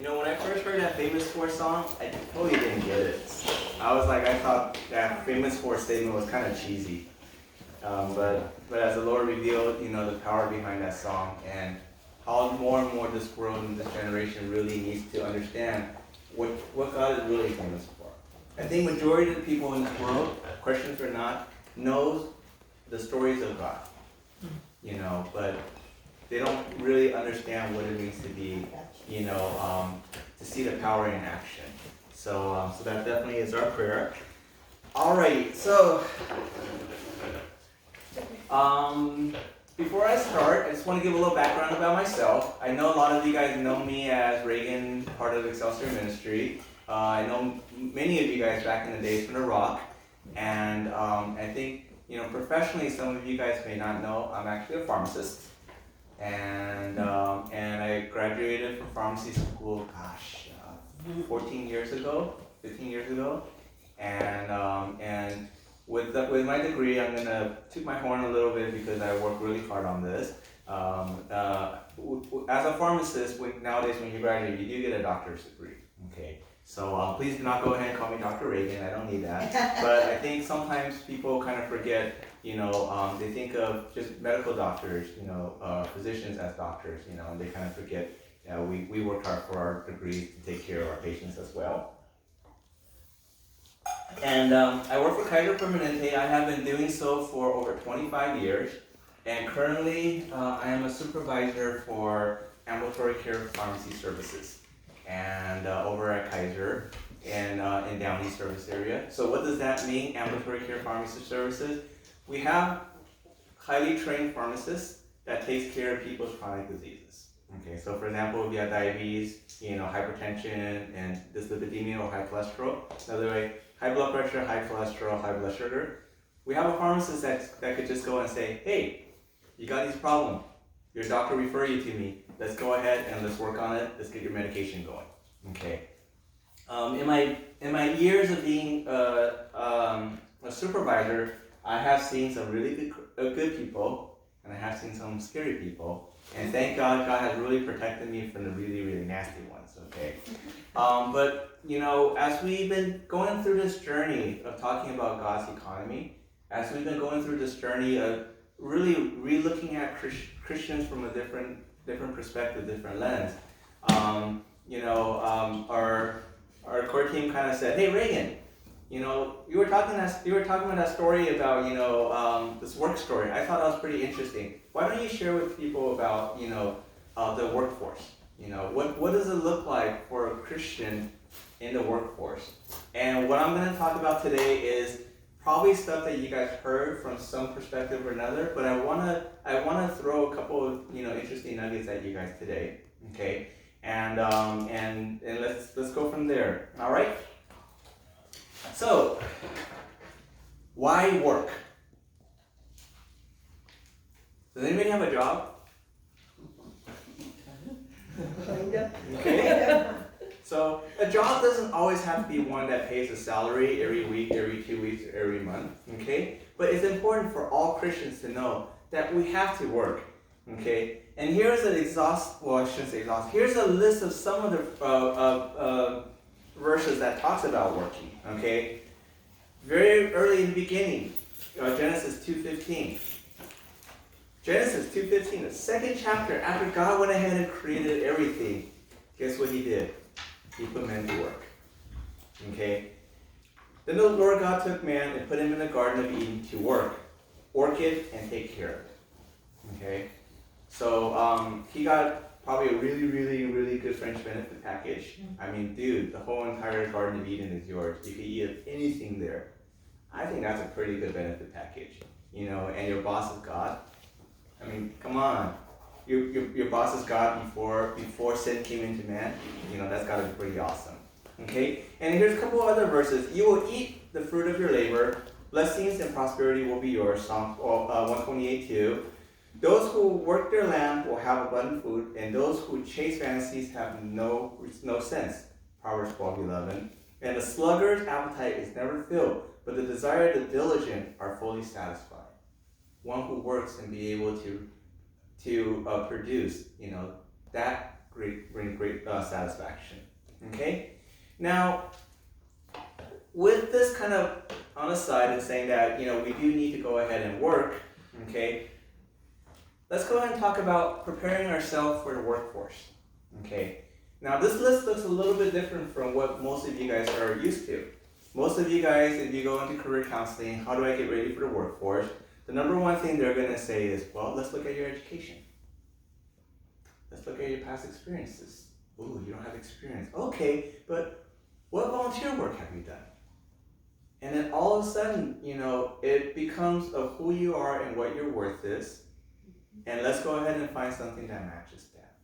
When I first heard that Famous Four song, I totally didn't get it. I thought that Famous Four statement was kind of cheesy. But as the Lord revealed, the power behind that song and how more and more this world and this generation really needs to understand what God is really famous for. I think majority of the people in this world, Christians or not, knows the stories of God, but they don't really understand what it means to be, to see the power in action. So that definitely is our prayer. Alrighty, so before I start, I just want to give a little background about myself. I know a lot of you guys know me as Reagan, part of Excelsior Ministry. I know many of you guys back in the days from the Rock, and I think professionally, some of you guys may not know I'm actually a pharmacist. And I graduated from pharmacy school, 14 years ago, 15 years ago, and with my degree, I'm gonna toot my horn a little bit because I work really hard on this. As a pharmacist, nowadays when you graduate, you do get a doctor's degree. Okay, so please do not go ahead and call me Dr. Reagan. I don't need that. But I think sometimes people kind of forget. They think of just medical doctors, physicians as doctors, and they kind of forget, we work hard for our degrees to take care of our patients as well. And I work for Kaiser Permanente. I have been doing so for over 25 years, and currently I am a supervisor for ambulatory care pharmacy services, and over at Kaiser in Downey service area. So what does that mean, ambulatory care pharmacy services? We have highly trained pharmacists that takes care of people's chronic diseases. Okay, so for example, if you have diabetes, hypertension, and dyslipidemia or high cholesterol, another way, high blood pressure, high cholesterol, high blood sugar, we have a pharmacist that could just go and say, hey, you got these problems. Your doctor referred you to me. Let's go ahead and let's work on it. Let's get your medication going. Okay. In my years of being a supervisor, I have seen some really good people, and I have seen some scary people. And thank God, God has really protected me from the really, really nasty ones, okay? But, as we've been going through this journey of talking about God's economy, as we've been going through this journey of really re-looking at Christians from a different perspective, different lens, our core team kind of said, hey, Reagan, you were talking about that story about, this work story. I thought that was pretty interesting. Why don't you share with people about, the workforce? What does it look like for a Christian in the workforce? And what I'm going to talk about today is probably stuff that you guys heard from some perspective or another, but I want to throw a couple of, interesting nuggets at you guys today. Okay? And let's go from there. All right? So, why work? Does anybody have a job? Okay. So, a job doesn't always have to be one that pays a salary every week, every 2 weeks, or every month. Okay. But it's important for all Christians to know that we have to work. Okay. And here's here's a list of some of the verses that talks about working. Okay, very early in the beginning, Genesis 2:15. Genesis 2:15, the second chapter, after God went ahead and created everything, guess what he did? He put man to work. Okay? Then the Lord God took man and put him in the Garden of Eden to work it, and take care of it. Okay? So he got probably a really, really, really good French benefit package. I mean, dude, the whole entire Garden of Eden is yours. You can eat anything there. I think that's a pretty good benefit package. And your boss is God. I mean, come on. Your boss is God before sin came into man. That's got to be pretty awesome. Okay? And here's a couple of other verses. You will eat the fruit of your labor. Blessings and prosperity will be yours. Psalm 128:2. Those who work their land will have abundant food, and those who chase fantasies have no sense. Proverbs 12:11. And the sluggard's appetite is never filled, but the desire of the diligent are fully satisfied. One who works and be able to produce, that bring great satisfaction. Okay? Now, with this kind of on the side and saying that, we do need to go ahead and work, okay, let's go ahead and talk about preparing ourselves for the workforce. Okay? Now, this list looks a little bit different from what most of you guys are used to. Most of you guys, if you go into career counseling, how do I get ready for the workforce? The number one thing they're going to say is, well, let's look at your education. Let's look at your past experiences. Ooh, you don't have experience. Okay, but what volunteer work have you done? And then all of a sudden, it becomes of who you are and what your worth is. And let's go ahead and find something that matches that.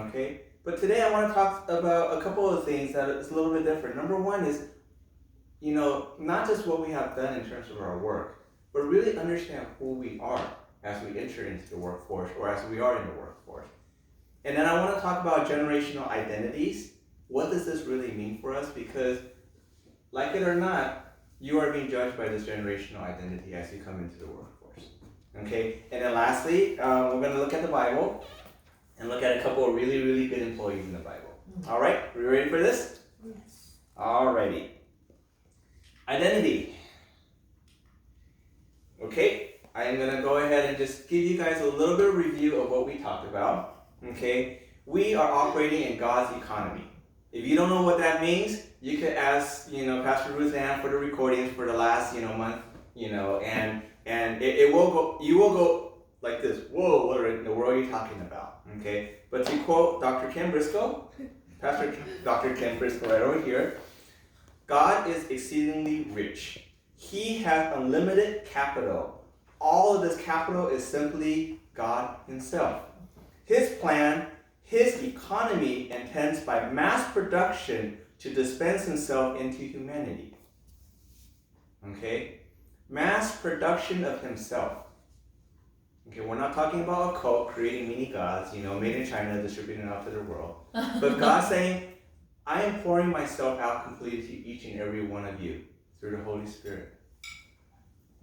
Okay? But today I want to talk about a couple of things that is a little bit different. Number one is, not just what we have done in terms of our work, but really understand who we are as we enter into the workforce or as we are in the workforce. And then I want to talk about generational identities. What does this really mean for us? Because, like it or not, you are being judged by this generational identity as you come into the workforce. Okay? And then lastly, we're going to look at the Bible and look at a couple of really, really good employees in the Bible. All right? Are we ready for this? Yes. All righty. Identity. Okay? I am going to go ahead and just give you guys a little bit of review of what we talked about. Okay? We are operating in God's economy. If you don't know what that means, you could ask, Pastor Ruth Ann for the recordings for the last, month, and it will go, you will go like this. Whoa, what in the world are you talking about? Okay? But to quote Dr. Ken Briscoe, Pastor Dr. Ken Briscoe right over here, God is exceedingly rich. He has unlimited capital. All of this capital is simply God himself. His plan, his economy intends by mass production to dispense himself into humanity. Okay? Mass production of himself. Okay, we're not talking about a cult creating mini gods, made in China, distributing out to the world. But God's saying, I am pouring myself out completely to each and every one of you through the Holy Spirit.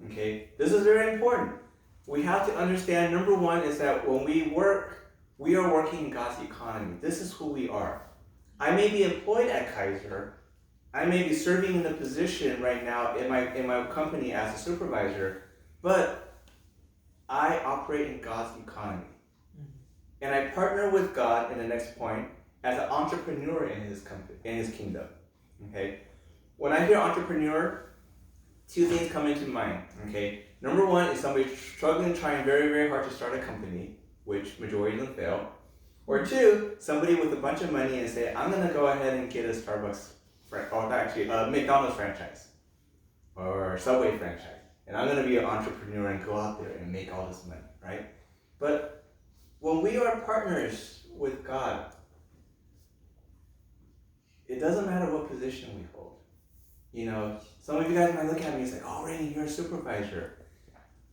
Okay? This is very important. We have to understand, number one, is that when we work, we are working in God's economy. This is who we are. I may be employed at Kaiser. I may be serving in the position right now in my company as a supervisor, but I operate in God's economy. And I partner with God in the next point as an entrepreneur in his company, in his kingdom. Okay? When I hear entrepreneur, two things come into mind. Okay? Number one is somebody struggling, trying very, very hard to start a company, which majority of them fail. Or two, somebody with a bunch of money and say, I'm going to go ahead and get a Starbucks, or actually a McDonald's franchise, or Subway franchise. And I'm going to be an entrepreneur and go out there and make all this money, right? But when we are partners with God, it doesn't matter what position we hold. Some of you guys might look at me and say, oh, Rainy, you're a supervisor.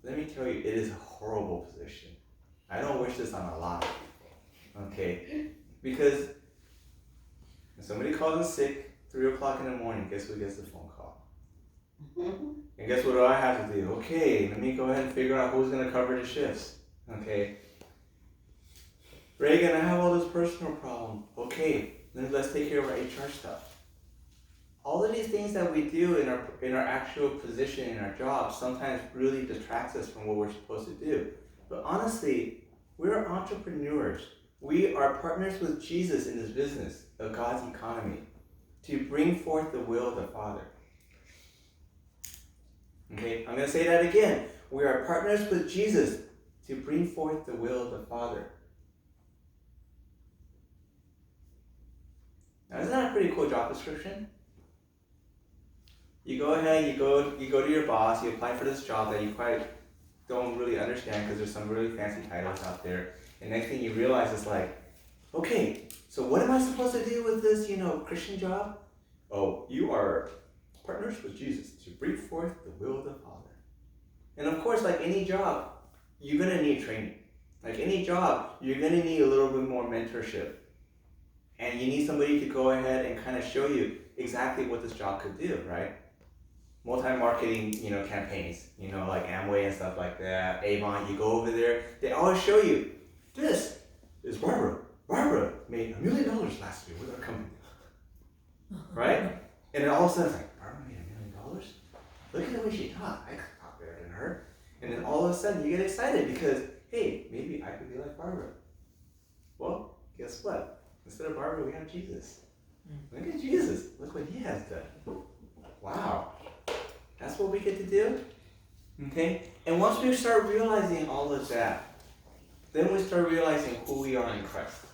Let me tell you, it is a horrible position. I don't wish this on a lot of people, okay? Because when somebody calls in sick, 3 o'clock in the morning, guess who gets the phone call? And guess what do I have to do? Okay, let me go ahead and figure out who's going to cover the shifts, okay? Reagan, I have all this personal problem. Okay, then let's take care of our HR stuff. All of these things that we do in our actual position in our job sometimes really detracts us from what we're supposed to do. But honestly, we're entrepreneurs. We are partners with Jesus in this business of God's economy to bring forth the will of the Father. Okay, I'm going to say that again. We are partners with Jesus to bring forth the will of the Father. Now, isn't that a pretty cool job description? You go ahead, you go to your boss, you apply for this job that you quite don't really understand because there's some really fancy titles out there. And next thing you realize is like, okay, so what am I supposed to do with this, Christian job? Oh, you are partners with Jesus to bring forth the will of the Father. And of course, like any job, you're going to need training. Like any job, you're going to need a little bit more mentorship. And you need somebody to go ahead and kind of show you exactly what this job could do, right? Multi-marketing, campaigns, like Amway and stuff like that, Avon, you go over there, they always show you, this is Barbara. Barbara, made $1 million last year with our company. Right? And then all of a sudden it's like, Barbara made $1 million? Look at the way she taught. I could talk better than her. And then all of a sudden you get excited because, hey, maybe I could be like Barbara. Well, guess what? Instead of Barbara, we have Jesus. Look at Jesus. Look what he has done. Wow. That's what we get to do? Okay? And once we start realizing all of that, then we start realizing who we are in Christ.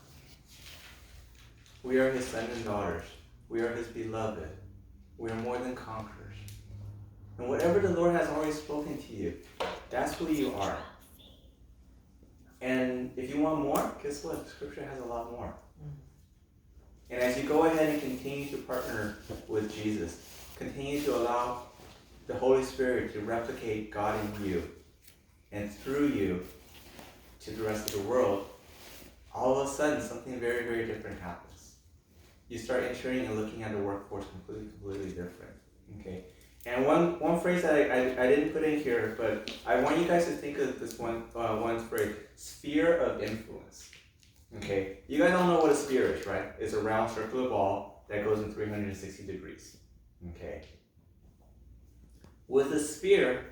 We are his sons and daughters. We are his beloved. We are more than conquerors. And whatever the Lord has already spoken to you, that's who you are. And if you want more, guess what? Scripture has a lot more. And as you go ahead and continue to partner with Jesus, continue to allow the Holy Spirit to replicate God in you and through you to the rest of the world, all of a sudden something very, very different happens. You start entering and looking at the workforce completely different. Okay? And one phrase that I didn't put in here, but I want you guys to think of this one phrase, sphere of influence. Okay? You guys all know what a sphere is, right? It's a round circular ball that goes in 360 degrees. Okay? With a sphere,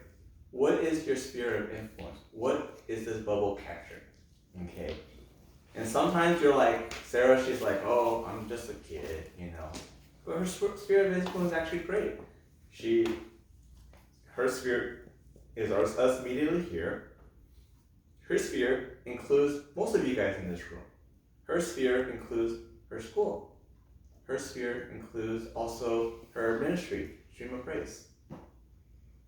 what is your sphere of influence? What is this bubble capturing? Okay? And sometimes you're like, Sarah, she's like, oh, I'm just a kid, you know. But her sphere of influence is actually great. Her sphere is us immediately here. Her sphere includes most of you guys in this room. Her sphere includes her school. Her sphere includes also her ministry, Stream of Grace.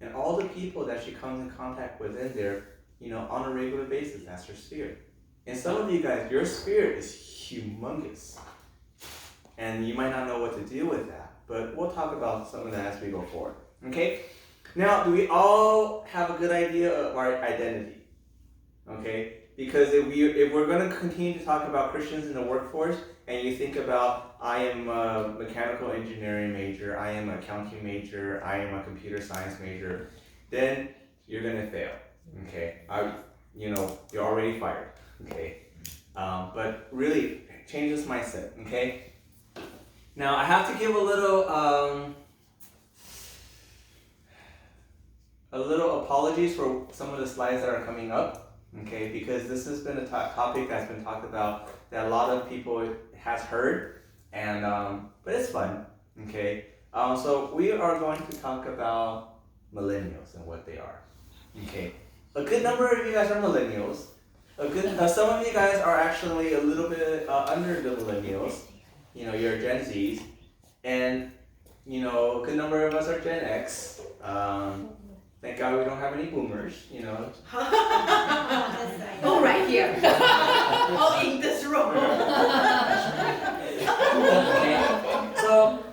And all the people that she comes in contact with in there, you know, on a regular basis, that's her sphere. And some of you guys, your sphere is humongous. And you might not know what to do with that. But we'll talk about some of that as we go forward. Okay? Now, do we all have a good idea of our identity? Okay? Because if we're going to continue to talk about Christians in the workforce, and you think about, I am a mechanical engineering major, I am an accounting major, I am a computer science major, then you're going to fail. Okay? You're already fired. Okay? But really, change this mindset. Okay? Now, I have to give a little apologies for some of the slides that are coming up, okay? Because this has been a topic that's been talked about that a lot of people has heard, and but it's fun, okay? So we are going to talk about millennials and what they are, okay? A good number of you guys are millennials. Some of you guys are actually a little bit under the millennials. You know, you're Gen Zs, and you know, a good number of us are Gen X. Thank God we don't have any boomers, you know. Oh, right here. Oh, in this room. Okay.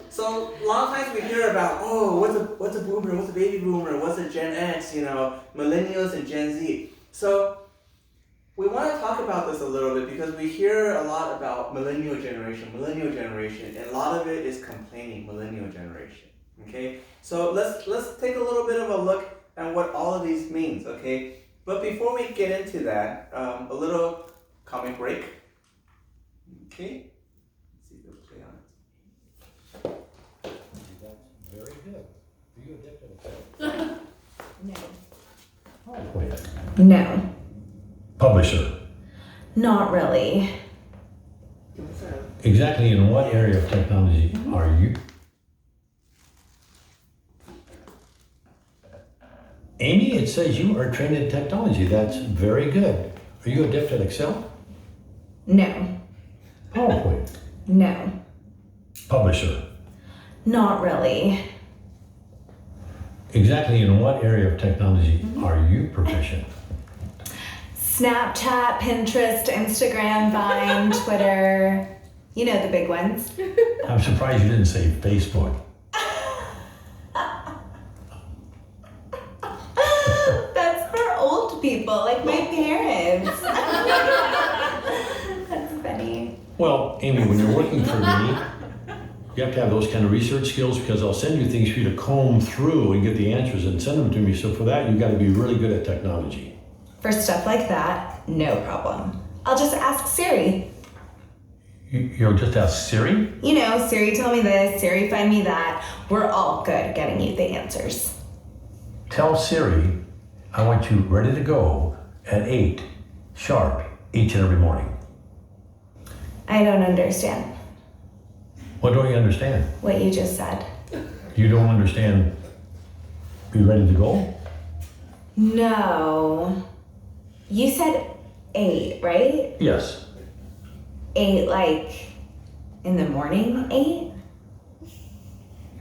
So a lot of times we hear about, oh, what's a boomer, what's a baby boomer, what's a Gen X, you know, millennials and Gen Z. So we want to talk about this a little bit because we hear a lot about millennial generation, and a lot of it is complaining, millennial generation. Okay, so let's take a little bit of a look at what all of these means. Okay, but before we get into that, a little comic break. Okay, let's see if it'll play on it. Very good. Are you addicted to No. No. Publisher. Not really. Exactly in what area of technology are you? Amy, it says you are trained in technology. That's very good. Are you adept at Excel? No. PowerPoint. No. Publisher. Not really. Exactly in what area of technology are you proficient? Snapchat, Pinterest, Instagram, Vine, Twitter. You know the big ones. I'm surprised you didn't say Facebook. That's for old people, like my parents. That's funny. Well, Amy, when you're working for me, you have to have those kind of research skills because I'll send you things for you to comb through and get the answers and send them to me. So for that, you've got to be really good at technology. For stuff like that, no problem. I'll just ask Siri. You'll just ask Siri? You know, Siri tell me this, Siri find me that. We're all good at getting you the answers. Tell Siri I want you ready to go at 8 sharp each and every morning. I don't understand What don't you understand? what you just said. You don't understand be ready to go? No. You said 8, right? Yes. 8 like in the morning 8?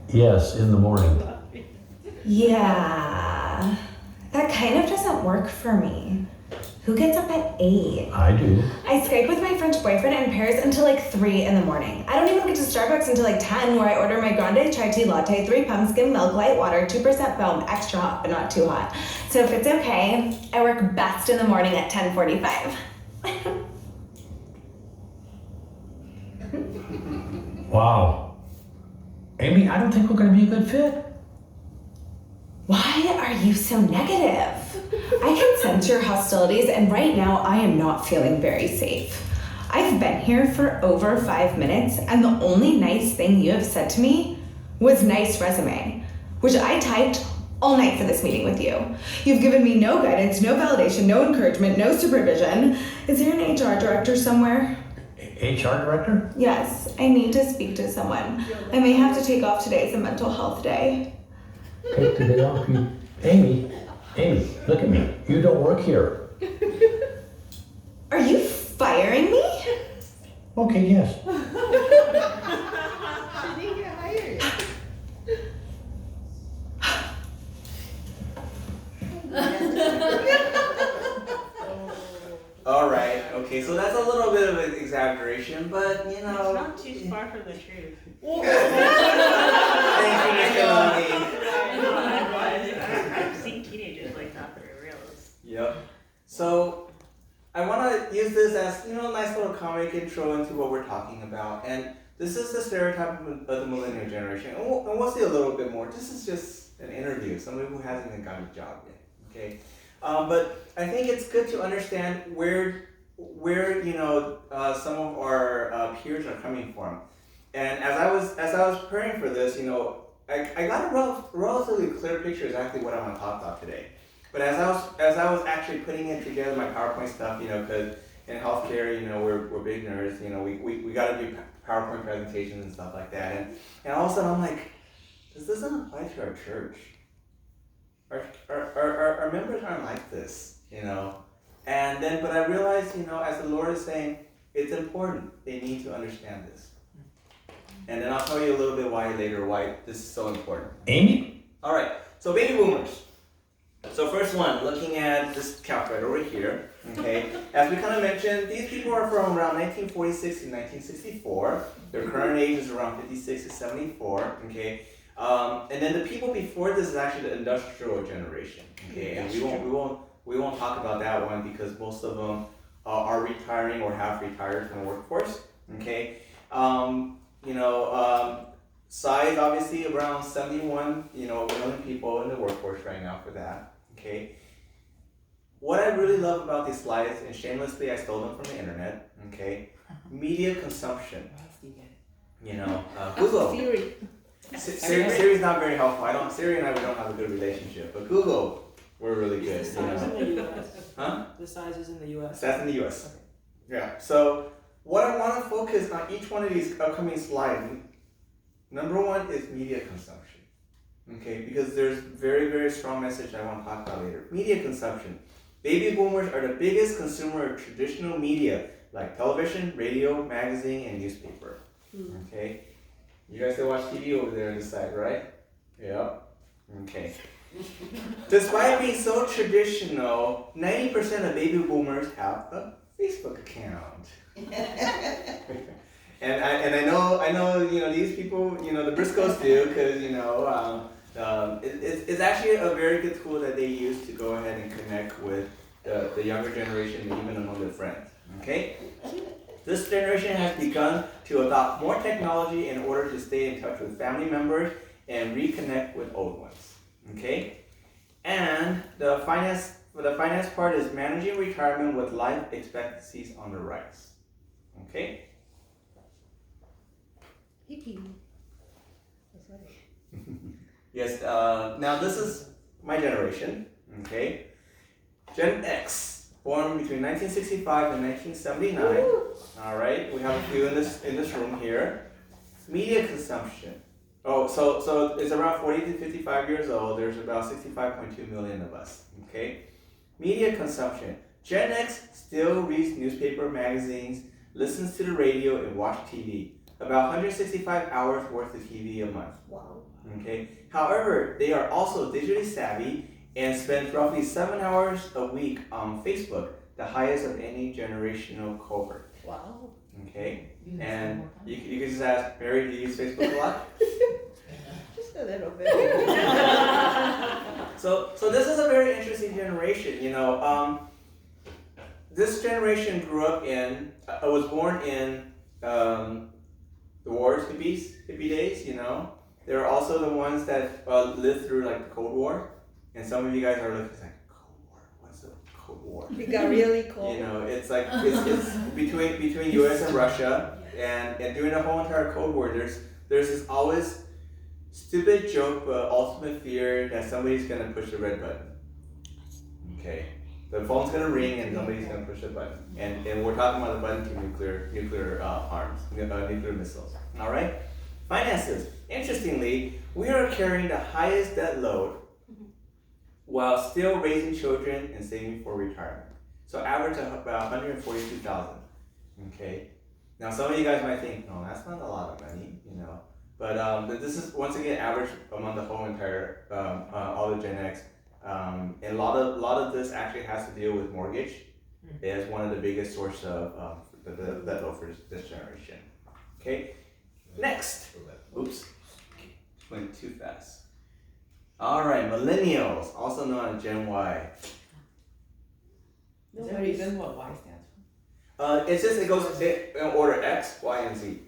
Yes, in the morning. Yeah. That kind of doesn't work for me. Who gets up at 8? I do. I Skype with my French boyfriend in Paris until like 3 in the morning. I don't even get to Starbucks until like 10, where I order my grande chai tea latte, 3 pumps, skim milk, light water, 2% foam, extra hot but not too hot. So if it's okay, I work best in the morning at 10:45. Wow. Amy, I don't think we're going to be a good fit. Why are you so negative? I can sense your hostilities, and right now I am not feeling very safe. I've been here for over 5 minutes, and the only nice thing you have said to me was nice resume, which I typed all night for this meeting with you. You've given me no guidance, no validation, no encouragement, no supervision. Is there an HR director somewhere? HR director? Yes, I need to speak to someone. I may have to take off today as a mental health day. Take the day off. Amy, look at me. You don't work here. Are you firing me? Okay, yes. She didn't get hired. Alright, okay, so that's a little bit of an exaggeration, but you know. It's not too far from the truth. Thank you, Mr. Lonnie. I've seen teenagers like that that are realists. Yep. So I want to use this as, you know, a nice little comic intro into what we're talking about. And this is the stereotype of the millennial generation. And we'll see a little bit more. This is just an interview, somebody who hasn't even got a job yet. Okay. But I think it's good to understand where you know some of our peers are coming from. And as I was preparing for this, you know, I got a relatively clear picture exactly what I want to talk about today. But as I was actually putting it together, my PowerPoint stuff, you know, because in healthcare, you know, we're big nerds, you know, we got to do PowerPoint presentations and stuff like that. And all of a sudden I'm like, this doesn't apply to our church. Our members aren't like this, you know. And then, but I realized, you know, as the Lord is saying, it's important. They need to understand this. And then I'll tell you a little bit why this is so important. Amy? All right, so baby boomers. So first one, looking at this couch right over here, okay. As we kind of mentioned, these people are from around 1946 to 1964. Their current age is around 56 to 74, okay. And then the people before this is actually the industrial generation, okay. And we won't talk about that one because most of them are retiring or have retired from the workforce, okay. You know, size obviously around 71, you know, million people in the workforce right now for that, okay. What I really love about these slides, and shamelessly I stole them from the internet, okay, media consumption, you know, Google. Siri's not very helpful. Siri and I, we don't have a good relationship, but Google, we're really good. The size in the US. Huh? The size is in the US. That's in the US. Yeah, so what I want to focus on each one of these upcoming slides, number one is media consumption, okay? Because there's very, very strong message I want to talk about later. Media consumption. Baby boomers are the biggest consumer of traditional media, like television, radio, magazine, and newspaper, okay? You guys still watch TV over there on the side, right? Yep. Okay. Despite being so traditional, 90% of baby boomers have a Facebook account. and I know you know these people, you know, the Briscoes do, because you know it's actually a very good tool that they use to go ahead and connect with the younger generation and even among their friends. Okay. This generation has begun to adopt more technology in order to stay in touch with family members and reconnect with old ones. Okay? And the finance part is managing retirement with life expectancies on the rise. Okay? Hippie. That's right. Yes, now this is my generation, okay? Gen X, born between 1965 and 1979. All right, we have a few in this room here. Media consumption. Oh, so it's around 40 to 55 years old. There's about 65.2 million of us, okay? Media consumption. Gen X still reads newspaper, magazines, listens to the radio, and watch TV. About 165 hours worth of TV a month. Wow. Okay. However, they are also digitally savvy and spend roughly 7 hours a week on Facebook, the highest of any generational cohort. Wow. Okay. And you can just ask, Mary, do you use Facebook a lot? Just a little bit. So this is a very interesting generation. You know, this generation grew up in, was born in the wars, hippie days. You know, they're also the ones that lived through like the Cold War, and some of you guys are looking like, Cold War. What's the Cold War? It got really cold. You know, it's like it's between U.S. and Russia, and during the whole entire Cold War, there's this always stupid joke, but ultimate fear that somebody's gonna push the red button. Okay, the phone's gonna ring and somebody's gonna push the button, and we're talking about the button to nuclear arms, nuclear missiles. All right, finances. Interestingly, we are carrying the highest debt load while still raising children and saving for retirement. So average of about 142,000. Okay. Now some of you guys might think, no, that's not a lot of money, you know. But this is once again average among the whole entire all the Gen X. And a lot of this actually has to deal with mortgage. It is one of the biggest source of the debt load for this generation. Okay. Next. Oops. Went too fast. All right, millennials, also known as Gen Y. Is there a reason what Y stands for? It's just it goes in order X, Y, and Z.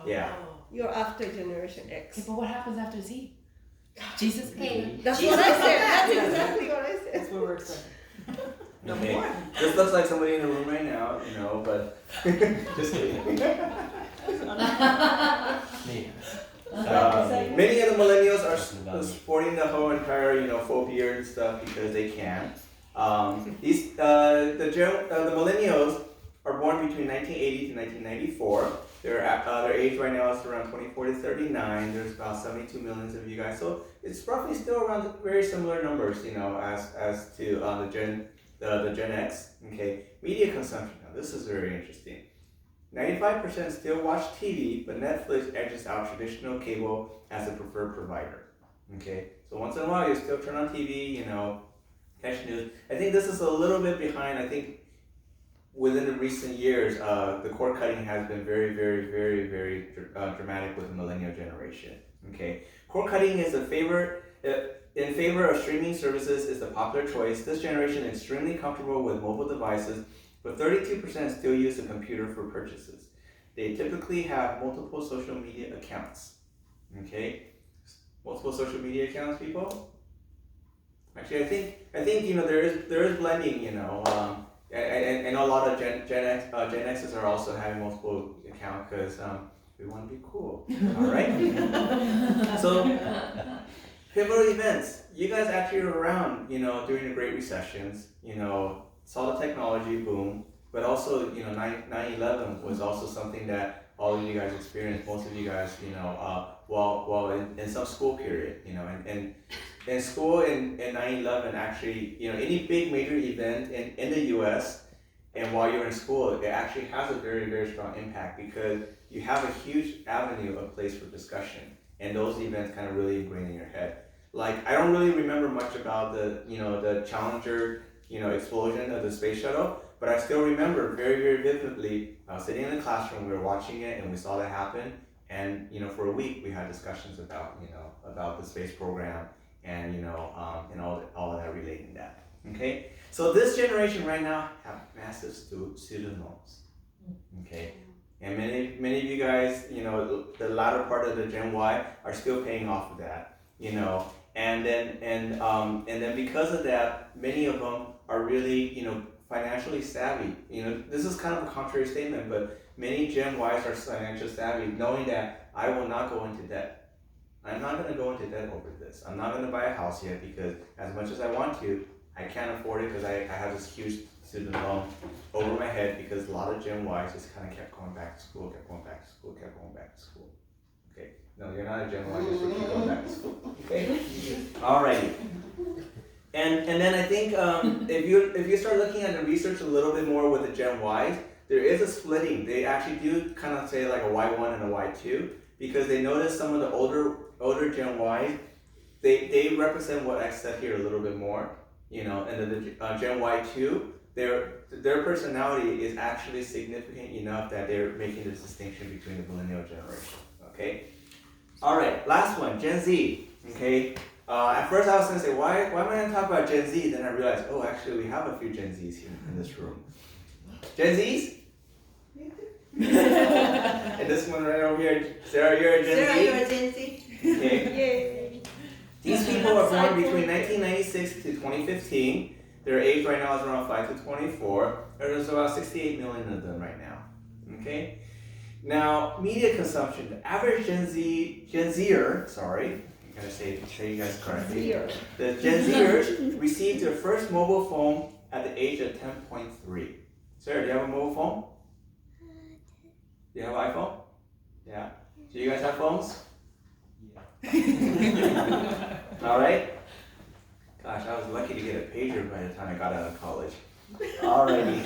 Yeah. You're after Generation X. Okay, but what happens after Z? Jesus. Hey, That's what I said. That's exactly what I said. That's where we're excited. Okay. This looks like somebody in the room right now, you know, but just kidding. Many of the millennials are sporting the whole entire, you know, full beard and stuff because they can. The millennials are born between 1980 to 1994. Their age right now is around 24 to 39. There's about 72 millions of you guys, so it's roughly still around very similar numbers, you know, as to the Gen X. Okay, media consumption. Now this is very interesting. 95% still watch TV, but Netflix edges out traditional cable as the preferred provider. Okay, so once in a while you still turn on TV, you know, catch news. I think this is a little bit behind. I think within the recent years, the cord cutting has been very, very, very, very dramatic with the millennial generation. Okay, cord cutting is in favor of streaming services is the popular choice. This generation is extremely comfortable with mobile devices, but 32% still use a computer for purchases. They typically have multiple social media accounts. Okay, multiple social media accounts, people. Actually, I think you know there is blending. You know, I know a lot of Gen X's are also having multiple accounts because we want to be cool. All right. So pivotal events. You guys actually were around, you know, during the Great Recessions. You know, saw the technology boom, but also, you know, 9/11 was also something that all of you guys experienced. Most of you guys, you know, while in some school period, you know, and in school in 9/11 actually, you know, any big major event in the U.S. and while you're in school, it actually has a very, very strong impact because you have a huge avenue of place for discussion, and those events kind of really ingrain in your head. Like, I don't really remember much about the Challenger, you know, explosion of the space shuttle, but I still remember very, very vividly, I was sitting in the classroom, we were watching it, and we saw that happen, and, you know, for a week, we had discussions about, you know, about the space program, and, you know, and all of that relating that, okay? So this generation right now have massive student loans, okay? And many of you guys, you know, the latter part of the Gen Y are still paying off of that, you know, and then because of that, many of them are really, you know, financially savvy. You know, this is kind of a contrary statement, but many Gen Ys are financially savvy, knowing that I will not go into debt. I'm not going to go into debt over this. I'm not going to buy a house yet because as much as I want to, I can't afford it because I have this huge student loan over my head because a lot of Gen Ys just kind of kept going back to school, kept going back to school, kept going back to school. Okay, no, you're not a Gen Y, just keep going back to school. Okay, alrighty. And then I think if you start looking at the research a little bit more with the Gen Ys, there is a splitting. They actually do kind of say like a Y1 and a Y2 because they notice some of the older Gen Ys, they represent what I said here a little bit more, you know, and then the Gen Y2, their personality is actually significant enough that they're making this distinction between the millennial generation. Okay. All right. Last one, Gen Z. Okay. At first I was going to say, why am I going to talk about Gen Z? Then I realized, oh, actually we have a few Gen Zs here in this room. Gen Zs? And this one right over here, Sarah, you're a Gen Z? Sarah, you're a Gen Z? Okay. Yay. These people were born between 1996 to 2015. Their age right now is around 5 to 24. There's about 68 million of them right now. Okay? Now, media consumption. The average Gen Zer, sorry, I'm going to say you guys correctly. The Gen Zers received their first mobile phone at the age of 10.3. Sarah, do you have a mobile phone? Do you have an iPhone? Yeah. Do you guys have phones? Yeah. All right. Gosh, I was lucky to get a pager by the time I got out of college. Alrighty.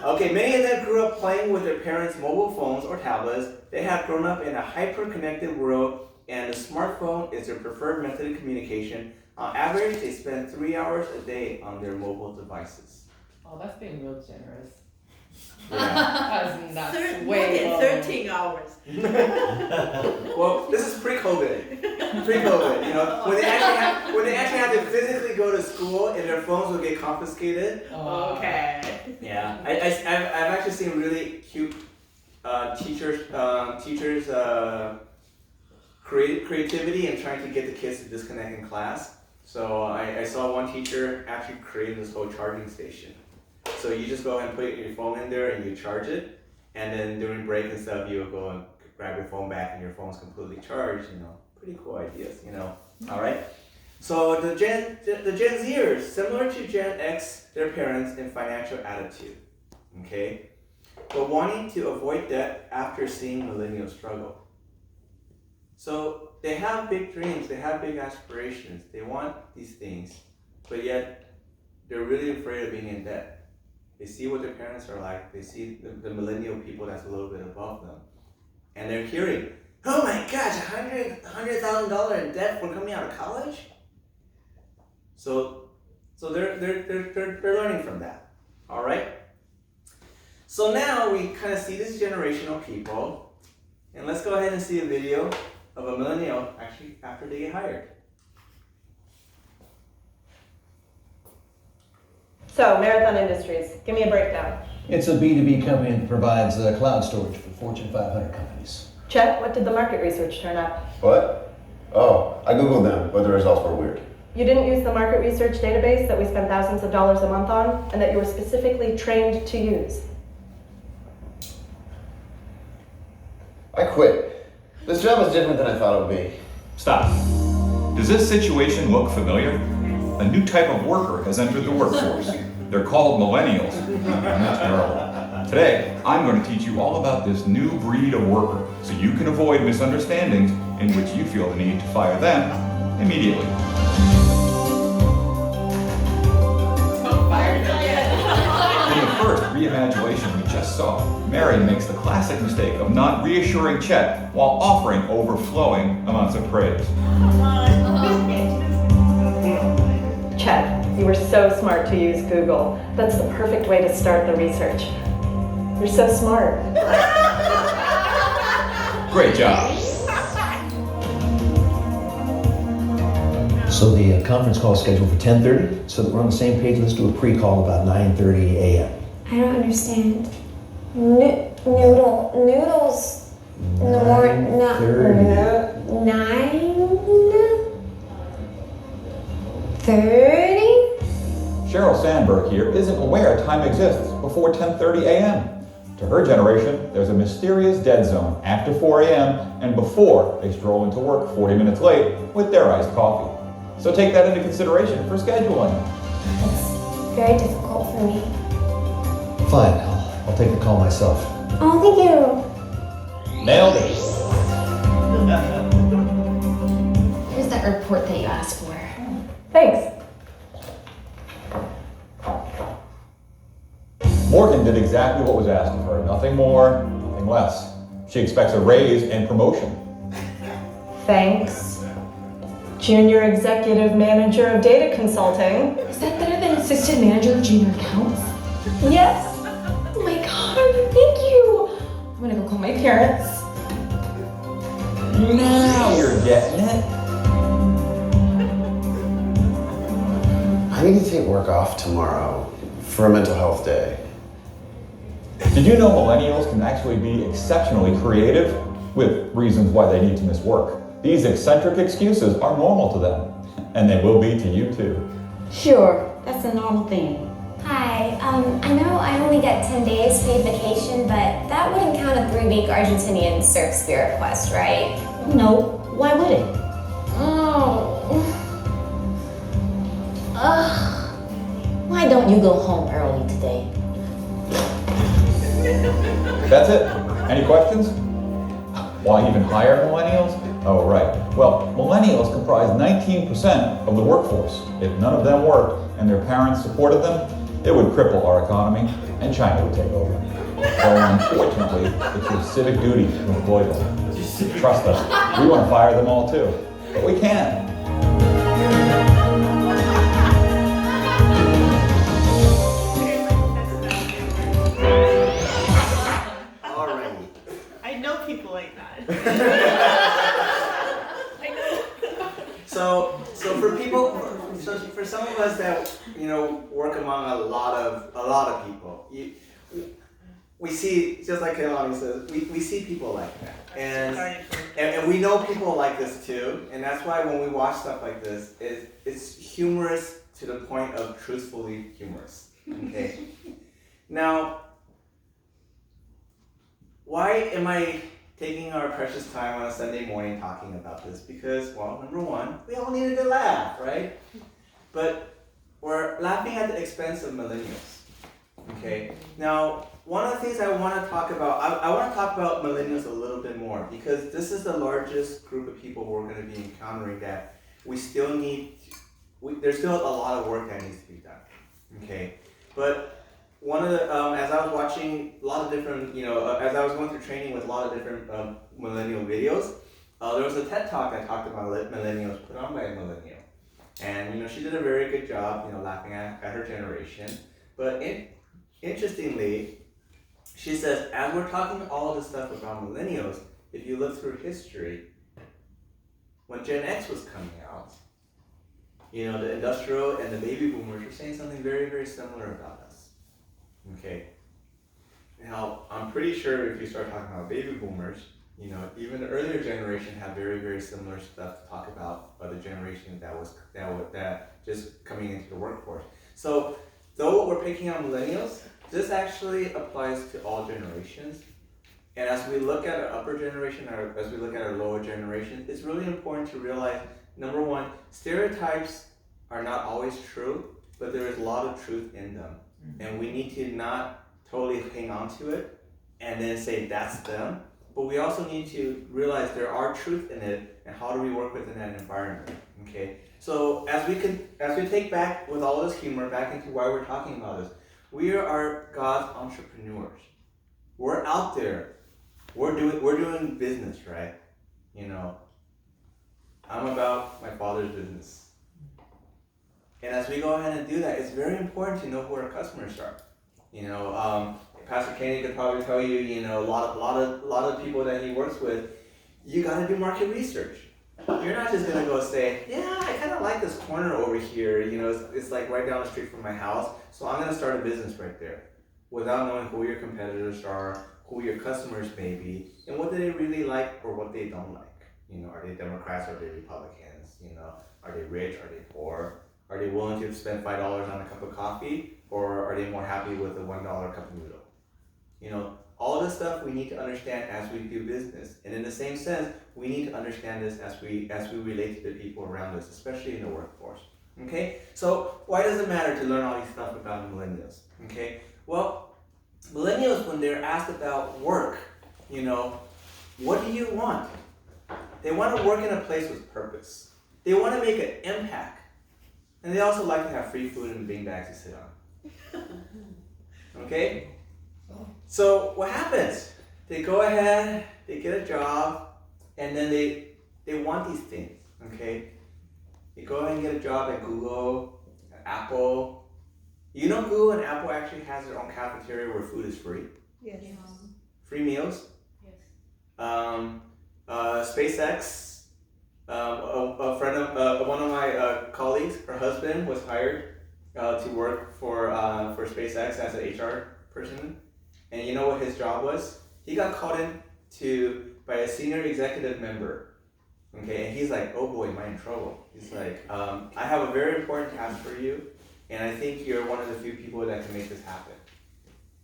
Okay, many of them grew up playing with their parents' mobile phones or tablets. They have grown up in a hyper-connected world, and the smartphone is their preferred method of communication. On average, they spend 3 hours a day on their mobile devices. Oh, that's being real generous. Yeah. That's More way than low. 13 hours. Well, this is pre-COVID. Pre-COVID, you know, when they actually have to physically go to school and their phones will get confiscated. Oh. Okay. Yeah, I've actually seen really cute teachers creativity and trying to get the kids to disconnect in class. So I saw one teacher actually create this whole charging station. So you just go ahead and put your phone in there and you charge it, and then during break and stuff, you'll go and grab your phone back and your phone's completely charged. You know, pretty cool ideas. You know, all right. So the Gen Zers, similar to Gen X, their parents in financial attitude, okay, but wanting to avoid debt after seeing millennials struggle. So they have big dreams, they have big aspirations, they want these things, but yet they're really afraid of being in debt. They see what their parents are like, they see the millennial people that's a little bit above them, and they're hearing, oh my gosh, $100,000 in debt for coming out of college? So they're learning from that, all right? So now we kind of see these generational people, and let's go ahead and see a video of a millennial actually after they get hired. So, Marathon Industries, give me a breakdown. It's a B2B company that provides cloud storage for Fortune 500 companies. Chet, what did the market research turn up? What? Oh, I googled them, but the results were weird. You didn't use the market research database that we spend thousands of dollars a month on, and that you were specifically trained to use. I quit. This job is different than I thought it would be. Stop. Does this situation look familiar? A new type of worker has entered the workforce. They're called millennials. That's terrible. Today, I'm going to teach you all about this new breed of worker so you can avoid misunderstandings in which you feel the need to fire them immediately. In the first reimagination we just saw, Mary makes the classic mistake of not reassuring Chet while offering overflowing amounts of praise. Chet, you were so smart to use Google. That's the perfect way to start the research. You're so smart. Great job. So the conference call is scheduled for 10:30, so that we're on the same page. Let's do a pre-call about 9:30 a.m. I don't understand. Noodles. No more. 9:30. Cheryl Sandberg here isn't aware time exists before 10:30 a.m. To her generation, there's a mysterious dead zone after 4 a.m. and before they stroll into work 40 minutes late with their iced coffee. So take that into consideration for scheduling. It's very difficult for me. Fine, I'll take the call myself. Oh, thank you. Nailed it. Here's that report that you asked for. Thanks. Morgan did exactly what was asked of her. Nothing more, nothing less. She expects a raise and promotion. Thanks. Junior Executive Manager of Data Consulting. Is that better than assistant manager of junior accounts? Yes. Oh my god, thank you. I'm gonna go call my parents. Now you're getting it. I need to take work off tomorrow for a mental health day. Did you know millennials can actually be exceptionally creative with reasons why they need to miss work? These eccentric excuses are normal to them, and they will be to you too. Sure, that's a normal thing. Hi, I know I only get 10 days paid vacation, but that wouldn't count a 3-week Argentinian surf spirit quest, right? No, why would it? Oh. Why don't you go home early today? That's it. Any questions? Why even hire millennials? Oh, right. Well, millennials comprise 19% of the workforce. If none of them worked and their parents supported them, it would cripple our economy and China would take over. So unfortunately, it's your civic duty to employ them. Trust us, we want to fire them all too, but we can't. Alrighty. I know people like that. I know. So for people, so for some of us that work among a lot of people, we see, just like Kehlani says, we see people like that, and we know people like this too, and that's why when we watch stuff like this, it's humorous to the point of truthfully humorous. Okay. Now, why am I taking our precious time on a Sunday morning talking about this? Because, well, number one, we all need a good laugh, right? But we're laughing at the expense of millennials. Okay. Now, one of the things I want to talk about, I want to talk about millennials a little bit more because this is the largest group of people we're going to be encountering that we still need. There's still a lot of work that needs to be done. Okay. But one of the, as I was watching a lot of different, as I was going through training with a lot of different millennial videos, there was a TED Talk that talked about millennials put on by a millennial. And, she did a very good job, laughing at her generation. But interestingly, she says, as we're talking all of this stuff about millennials, if you look through history, when Gen X was coming out, the industrial and the baby boomers were saying something very, very similar about us. Okay. Now, I'm pretty sure if you start talking about baby boomers, even the earlier generation had very, very similar stuff to talk about by the generation that just coming into the workforce. So, though we're picking on millennials, this actually applies to all generations. And as we look at our upper generation, or as we look at our lower generation, it's really important to realize, number one, stereotypes are not always true, but there is a lot of truth in them. And we need to not totally hang on to it and then say that's them. But we also need to realize there are truth in it, and how do we work within that environment? Okay. So as we take back with all this humor back into why we're talking about this, we are God's entrepreneurs. We're out there. We're doing business, right? I'm about my Father's business. And as we go ahead and do that, it's very important to know who our customers are. Pastor Kenny could probably tell you, a lot of people that he works with, you got to do market research. You're not just gonna go say, yeah, I kind of like this corner over here. It's like right down the street from my house, so I'm gonna start a business right there, without knowing who your competitors are, who your customers may be, and what do they really like or what they don't like. Are they Democrats? Are they Republicans? Are they rich? Are they poor? Are they willing to spend $5 on a cup of coffee, or are they more happy with a $1 cup of noodle? all this stuff we need to understand as we do business. And in the same sense, we need to understand this as we relate to the people around us, especially in the workforce. Okay? So why does it matter to learn all these stuff about the millennials? Okay? Well, millennials, when they're asked about work, what do you want? They want to work in a place with purpose. They want to make an impact. And they also like to have free food and beanbags to sit on. Okay? So what happens? They go ahead, they get a job, and then they want these things. Okay? They go ahead and get a job at Google, at Apple. Google and Apple actually has their own cafeteria where food is free. Yes. Free meals. SpaceX. A friend of one of my colleagues, her husband was hired to work for SpaceX as an HR person, and you know what his job was? He got called in by a senior executive member. Okay, and he's like, "Oh boy, am I in trouble?" He's like, "I have a very important task for you, and I think you're one of the few people that can make this happen."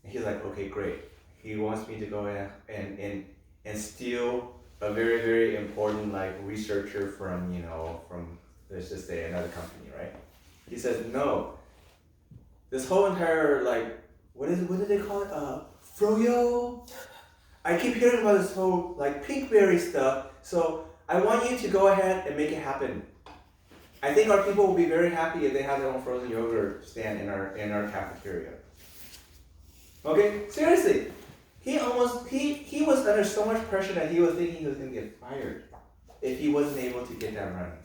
And he's like, "Okay, great." He wants me to go in and steal a very, very important researcher from let's just say another company, right? He says, "No. This whole entire what did they call it? Froyo? I keep hearing about this whole pinkberry stuff, so I want you to go ahead and make it happen. I think our people will be very happy if they have their own frozen yogurt stand in our cafeteria." Okay, seriously. He was under so much pressure that he was thinking he was going to get fired if he wasn't able to get that running.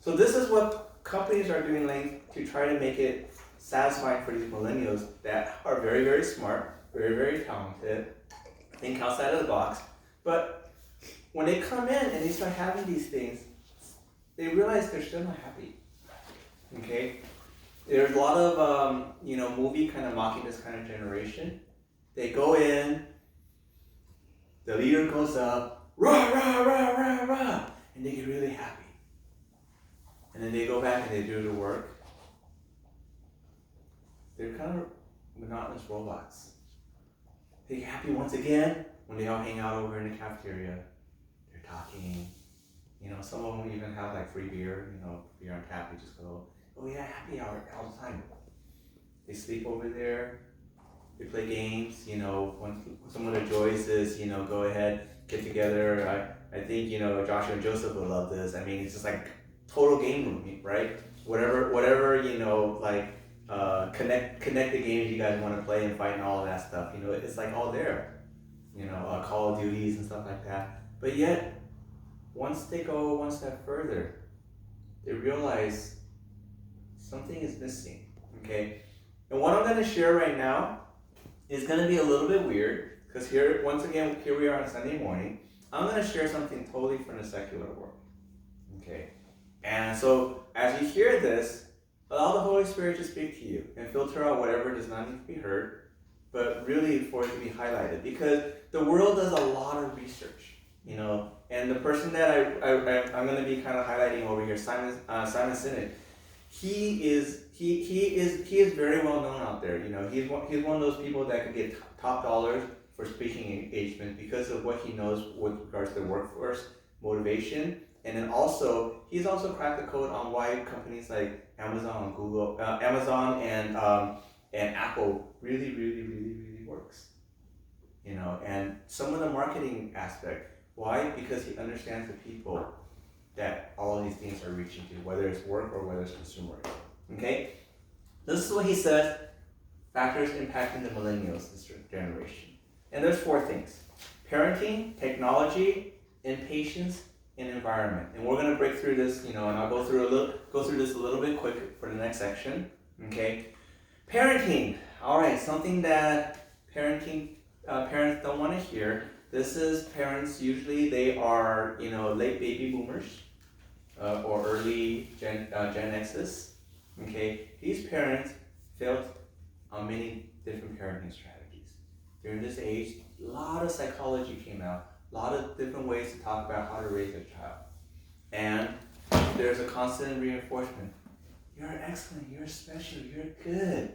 So this is what companies are doing to try to make it satisfying for these millennials that are very, very smart, very, very talented, think outside of the box. But when they come in and they start having these things, they realize they're still not happy. Okay? There's a lot of movie kind of mocking this kind of generation. They go in, the leader goes up, rah, rah, rah, rah, rah, and they get really happy. And then they go back and they do the work. They're kind of monotonous robots. They get happy once again when they all hang out over in the cafeteria. They're talking. Some of them even have free beer, beer on tap. They just go, "Oh yeah, happy hour all the time." They sleep over there. They play games, when someone enjoys this, go ahead, get together. I think, Joshua and Joseph would love this. I mean, it's just total game room, right? Whatever, connect the games you guys want to play and fight and all of that stuff. It's all there. Call of Duties and stuff like that. But yet, once they go one step further, they realize something is missing, okay? And what I'm going to share right now is going to be a little bit weird, because here we are on Sunday morning. I'm going to share something totally from the secular world, okay? And so, as you hear this, allow the Holy Spirit to speak to you and filter out whatever does not need to be heard, but really for it to be highlighted, because the world does a lot of research, and the person that I'm going to be kind of highlighting over here, Simon Sinek, he is very well known out there. He's one of those people that could get top dollars for speaking engagement because of what he knows with regards to workforce motivation, and then he's also cracked the code on why companies like Amazon and Google, Amazon and Apple really, really, really, really works. And some of the marketing aspect. Why? Because he understands the people that all of these things are reaching to, whether it's work or whether it's consumer. Okay? This is what he says, factors impacting the millennials, this generation. And there's 4 things: parenting, technology, impatience, and environment. And we're going to break through this, and I'll go through this a little bit quick for the next section. Okay? Parenting. All right, something that parents don't want to hear. This is parents, usually they are, late baby boomers or early Gen X's. Okay, these parents failed on many different parenting strategies. During this age, a lot of psychology came out, a lot of different ways to talk about how to raise a child. And there's a constant reinforcement. You're excellent, you're special, you're good.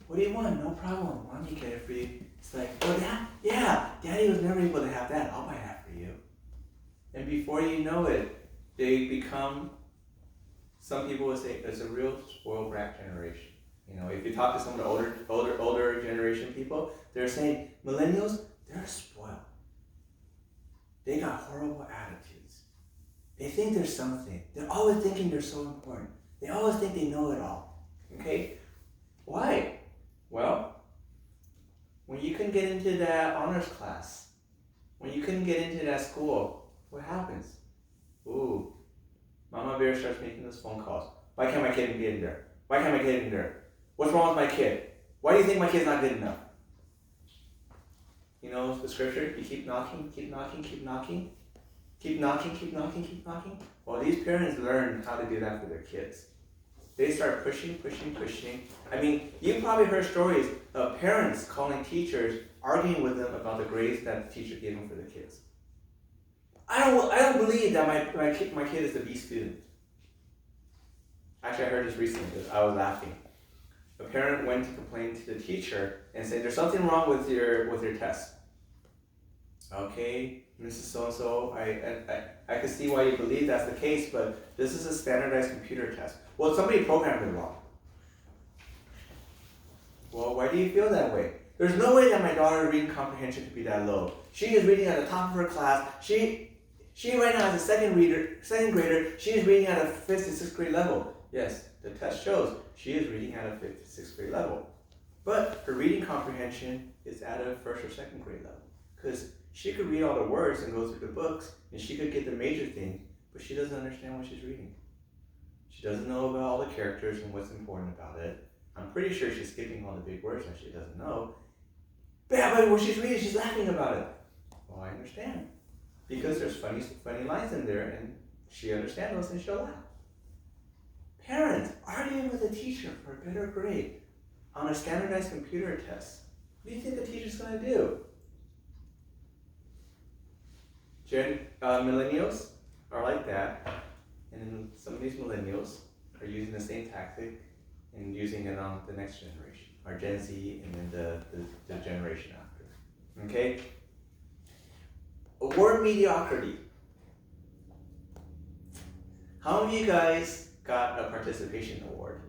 what do you want? No problem. Mommy get it for you. It's like, oh, that? Yeah, Daddy was never able to have that. I'll buy that for you. And before you know it, they become, some people would say, it's a real spoiled brat generation. You know, if you talk to some of the older generation people, they're saying, millennials, they're spoiled. They got horrible attitudes. They think they're something. They're always thinking they're so important. They always think they know it all. Okay? Why? Well, when you couldn't get into that honors class, when you couldn't get into that school, what happens? Ooh, Mama Bear starts making those phone calls. Why can't my kid get in there? Why can't my kid in there? What's wrong with my kid? Why do you think my kid's not good enough? You know the scripture? You keep knocking, keep knocking, keep knocking. Keep knocking, keep knocking, keep knocking. Well, these parents learn how to do that for their kids. They start pushing, pushing, pushing. I mean, you've probably heard stories of parents calling teachers, arguing with them about the grades that the teacher gave them for the kids. I don't believe that my kid is the B student. Actually, I heard this recently because I was laughing. A parent went to complain to the teacher and said, there's something wrong with your test. Okay, Mrs. So-and-so, I can see why you believe that's the case, but this is a standardized computer test. Well, somebody programmed it wrong. Well, why do you feel that way? There's no way that my daughter's reading comprehension could be that low. She is reading at the top of her class. She right now as a second grader, she is reading at a 5th to 6th grade level. Yes, the test shows she is reading at a 5th to 6th grade level. But her reading comprehension is at a 1st or 2nd grade level. Because she could read all the words and go through the books, and she could get the major thing, but she doesn't understand what she's reading. She doesn't know about all the characters and what's important about it. I'm pretty sure she's skipping all the big words that she doesn't know. But yeah, but when she's reading, she's laughing about it. Well, I understand. Because there's funny lines in there, and she understands those and she'll laugh. Parents arguing with a teacher for a better grade on a standardized computer test. What do you think the teacher's going to do? Millennials are like that, and then some of these millennials are using the same tactic and using it on the next generation, our Gen Z and then the generation after. Okay? Word mediocrity. How many of you guys got a participation award?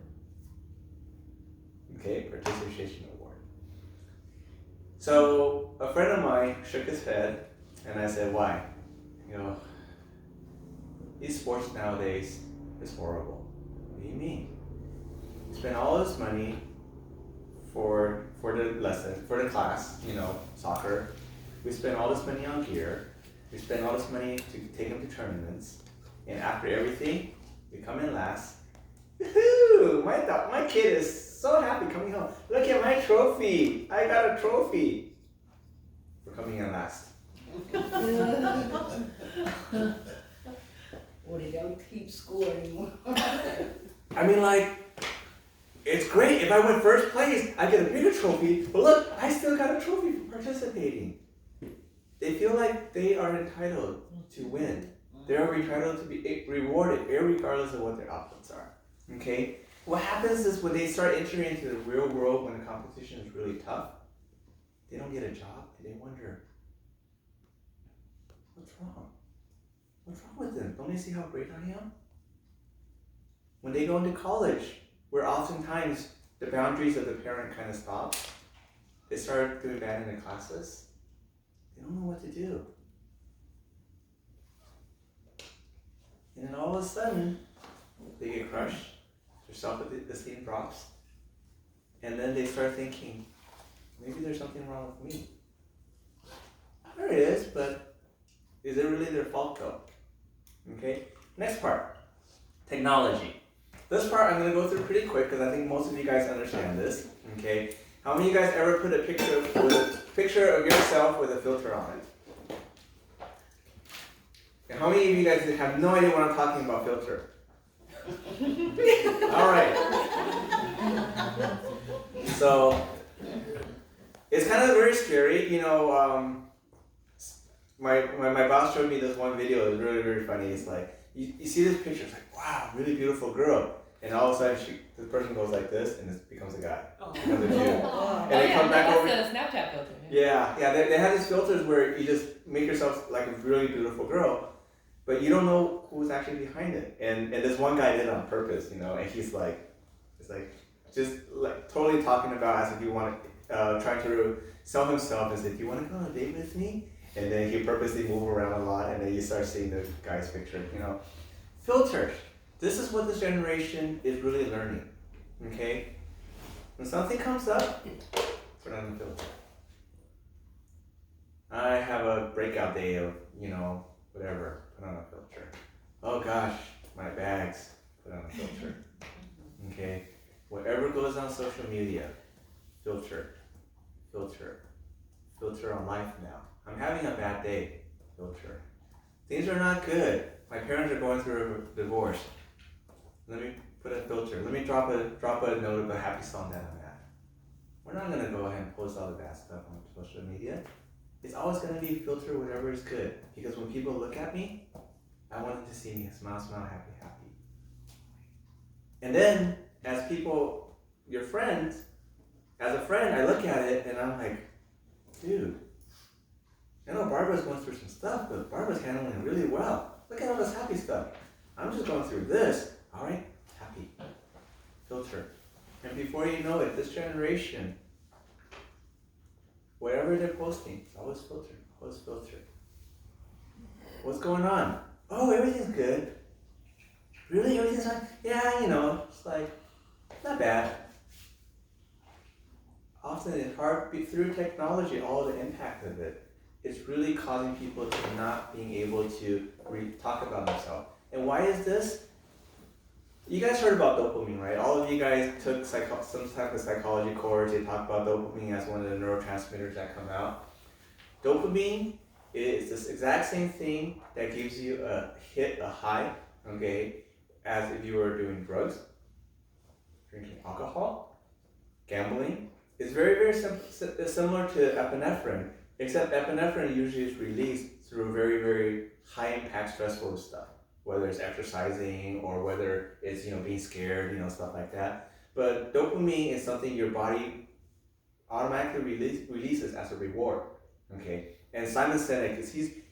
Okay, participation award. So a friend of mine shook his head, and I said, why? You know, these sports nowadays is horrible. What do you mean? You spend all this money for the lesson, for the class, you know, soccer. We spend all this money on gear. We spend all this money to take them to tournaments. And after everything, we come in last. Woohoo! My kid is so happy coming home. Look at my trophy. I got a trophy for coming in last. Or they don't keep score anymore. I mean, like, it's great. If I win first place, I get a bigger trophy. But look, I still got a trophy for participating. They feel like they are entitled to win. They are entitled to be rewarded, regardless of what their outputs are. Okay? What happens is when they start entering into the real world, when the competition is really tough, they don't get a job, and they wonder, what's wrong? What's wrong with them? Don't they see how great I am? When they go into college, where oftentimes the boundaries of the parent kind of stop, they start doing bad in the classes. They don't know what to do. And then all of a sudden, they get crushed, their self-esteem drops, and then they start thinking, maybe there's something wrong with me. There it is, but is it really their fault though? Okay, next part, technology. This part I'm going to go through pretty quick because I think most of you guys understand this. Okay, how many of you guys ever put a picture of yourself with a filter on it? And how many of you guys have no idea what I'm talking about, filter? All right. So it's kind of very scary, you know. My boss showed me this one video. It was really, really funny. It's like you see this picture. It's like, wow, really beautiful girl. And all of a sudden, this person goes like this, and it becomes a guy. Oh. Becomes a dude. And they yeah, come back that's over. the Snapchat filter. Yeah, they have these filters where you just make yourself like a really beautiful girl, but you don't know who's actually behind it. And this one guy did it on purpose, and he's like, just like totally talking about as if you want to, trying to sell himself as if you want to go on a date with me, and then he purposely move around a lot, and then you start seeing the guy's picture, Filters. This is what this generation is really learning, okay? When something comes up, put on the filter. I have a breakout day of, whatever, put on a filter. Oh gosh, my bags, put on a filter. Okay? Whatever goes on social media, filter on life now. I'm having a bad day, filter. Things are not good. My parents are going through a divorce. Let me put a filter. Let me drop a note of a happy song that I'm at. We're not gonna go ahead and post all the bad stuff on social media. It's always going to be filter whatever is good. Because when people look at me, I want them to see me smile, happy, happy. And then, as people, your friends, as a friend, I look at it and I'm like, dude, I know Barbara's going through some stuff, but Barbara's handling it really well. Look at all this happy stuff. I'm just going through this. All right, happy. Filter. And before you know it, this generation, whatever they're posting, it's always filtered, What's going on? Oh, everything's good. Really? Everything's fine? Yeah, it's like, not bad. Often it's hard, through technology, all the impact of it, it's really causing people to not being able to talk about themselves. And why is this? You guys heard about dopamine, right? All of you guys took some type of psychology course. They talk about dopamine as one of the neurotransmitters that come out. Dopamine is this exact same thing that gives you a high, okay, as if you were doing drugs, drinking alcohol, gambling. It's very, very similar to epinephrine, except epinephrine usually is released through very, very high impact stressful stuff. Whether it's exercising or whether it's being scared, stuff like that. But dopamine is something your body automatically releases as a reward. Okay, and Simon Sinek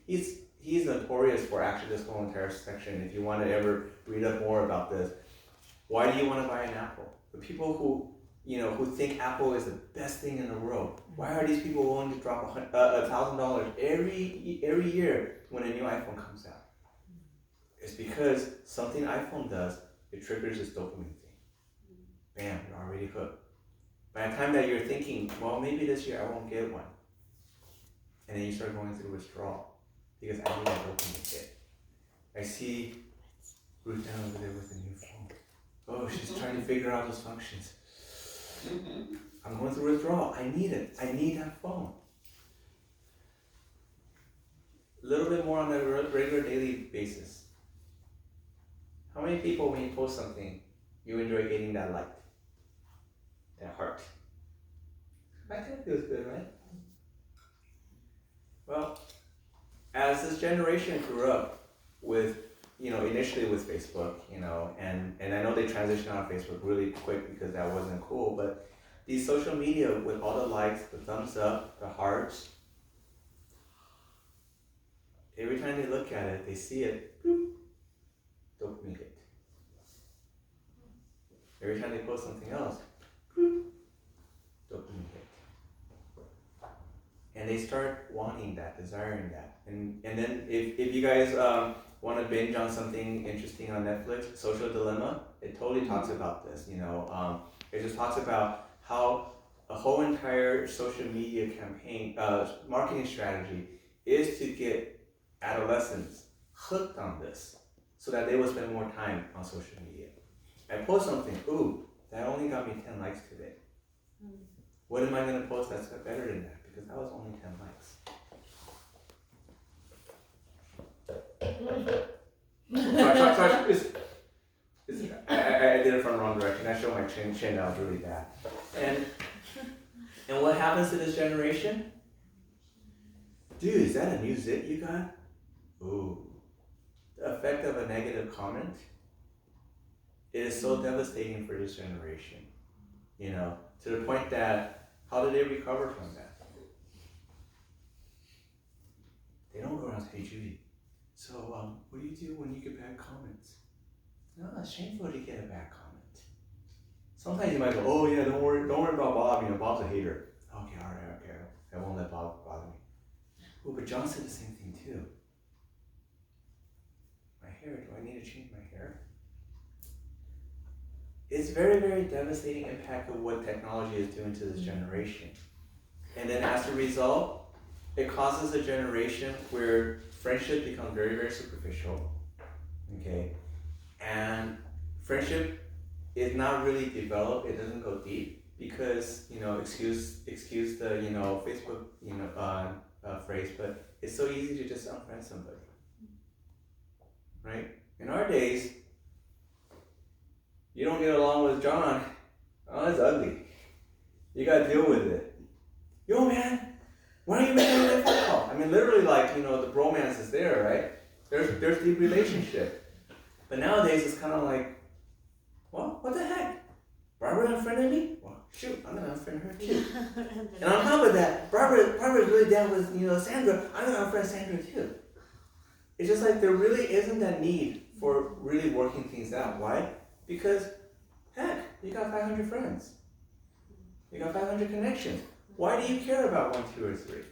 he's notorious for actually this whole entire section. If you want to ever read up more about this, why do you want to buy an apple? The people who think Apple is the best thing in the world. Why are these people willing to drop $1,000 every year when a new iPhone comes out? It's because something iPhone does, it triggers this dopamine thing. Bam, you're already hooked. By the time that you're thinking, well, maybe this year I won't get one. And then you start going through withdrawal because I need a dopamine hit. I see Ruth down over there with a new phone. Oh, she's trying to figure out those functions. I'm going through withdrawal. I need it. I need that phone. A little bit more on a regular daily basis. How many people, when you post something, you enjoy getting that like, that heart? That kind of feels good, right? Well, as this generation grew up with, initially with Facebook, and I know they transitioned out of Facebook really quick because that wasn't cool, but these social media with all the likes, the thumbs up, the hearts, every time they look at it, they see it, boop, dopamine hit. Every time they post something else, boop, dopamine hit. And they start wanting that, desiring that. And then if you guys want to binge on something interesting on Netflix, Social Dilemma, it totally talks about this, It just talks about how a whole entire social media campaign, marketing strategy is to get adolescents hooked on this so that they will spend more time on social media. I post something, ooh, that only got me 10 likes today. What am I going to post that's better than that? Because that was only 10 likes. Sorry. I did it from the wrong direction. I showed my chin that was really bad. And what happens to this generation? Dude, is that a new zit you got? Ooh. The effect of a negative comment. it is so devastating for this generation. You know, to the point that how do they recover from that? They don't go around and say, "Hey Judy, so what do you do when you get bad comments?" No, it's shameful to get a bad comment. Sometimes you might go, "Oh yeah, don't worry about Bob. You know, Bob's a hater." Okay, all right, okay, I won't let Bob bother me. Oh, but John said the same thing too. My hair, do I need to change my hair? It's very, very devastating impact of what technology is doing to this generation. And then as a result, it causes a generation where friendship becomes very, very superficial. Okay? And friendship is not really developed, it doesn't go deep because, you know, excuse the, you know, Facebook, you know, phrase, but it's so easy to just unfriend somebody. Right? In our days, you don't get along with John, oh, that's ugly. You gotta deal with it. Yo man, why don't you make that phone call? I mean, literally, like, you know, the bromance is there, right? There's deep relationship. But nowadays, it's kind of like, well, what the heck? Barbara unfriended me? Well, shoot, I'm gonna unfriend her too. And on top of that, Barbara's really down with, you know, Sandra. I'm gonna unfriend Sandra too. It's just like there really isn't that need for really working things out. Why? Because, heck, you got 500 friends. You got 500 connections. Why do you care about 1, 2, or 3?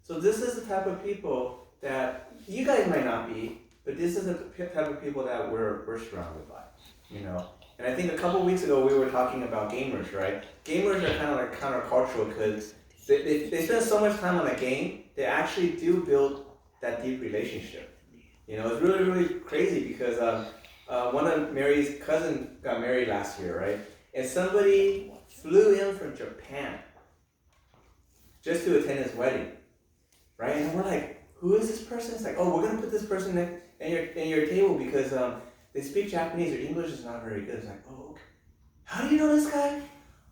So this is the type of people that you guys might not be, but this is the type of people that we're surrounded by, you know. And I think a couple weeks ago we were talking about gamers, right? Gamers are kind of like countercultural because they spend so much time on a game, they actually do build that deep relationship. You know, it's really, really crazy because one of Mary's cousins got married last year, right? And somebody flew in from Japan just to attend his wedding, right? And we're like, who is this person? It's like, oh, we're gonna put this person in your table because they speak Japanese. Their English is not very good. It's like, oh, okay. How do you know this guy?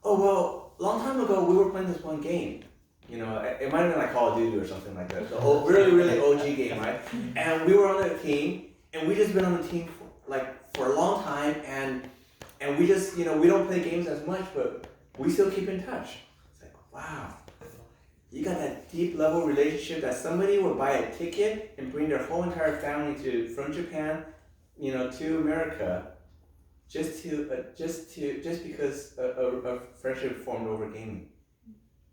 Oh, well, a long time ago we were playing this one game. You know, it might have been like Call of Duty or something like that. The old, really, really OG game, right? And we were on the team, and we just been on the team for a long time, and we just, you know, we don't play games as much, but we still keep in touch. It's like, wow, you got that deep level relationship that somebody would buy a ticket and bring their whole entire family from Japan, you know, to America, just because a friendship formed over gaming.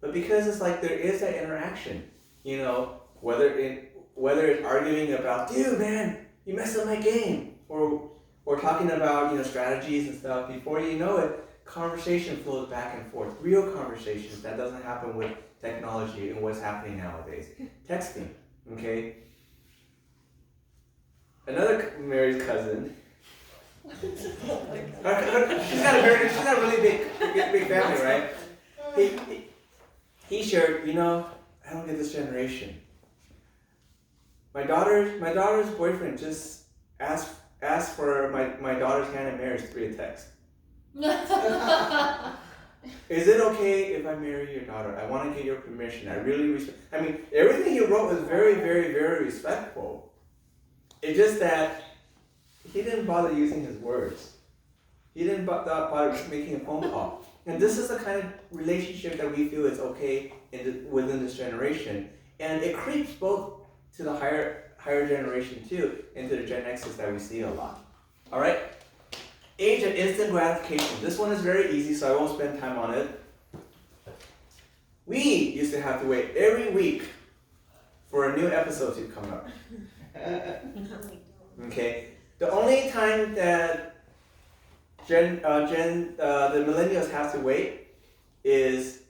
But because it's like there is that interaction, you know, whether it's arguing about, dude, man, you messed up my game, or talking about, you know, strategies and stuff. Before you know it, conversation flows back and forth. Real conversations that doesn't happen with technology and what's happening nowadays. Texting, okay. Another Mary's cousin. She's got a really big family, right? He shared, you know, I don't get this generation. My daughter's boyfriend just asked for my daughter's hand in marriage through a text. Is it okay if I marry your daughter? I want to get your permission. I really respect. I mean, everything he wrote was very, very, very respectful. It's just that he didn't bother using his words. He didn't bother making a phone call. And this is the kind of relationship that we feel is okay within this generation. And it creeps both to the higher generation too, into the Gen X's that we see a lot. All right? Age of instant gratification. This one is very easy, so I won't spend time on it. We used to have to wait every week for a new episode to come up. Okay? The only time that the millennials have to wait is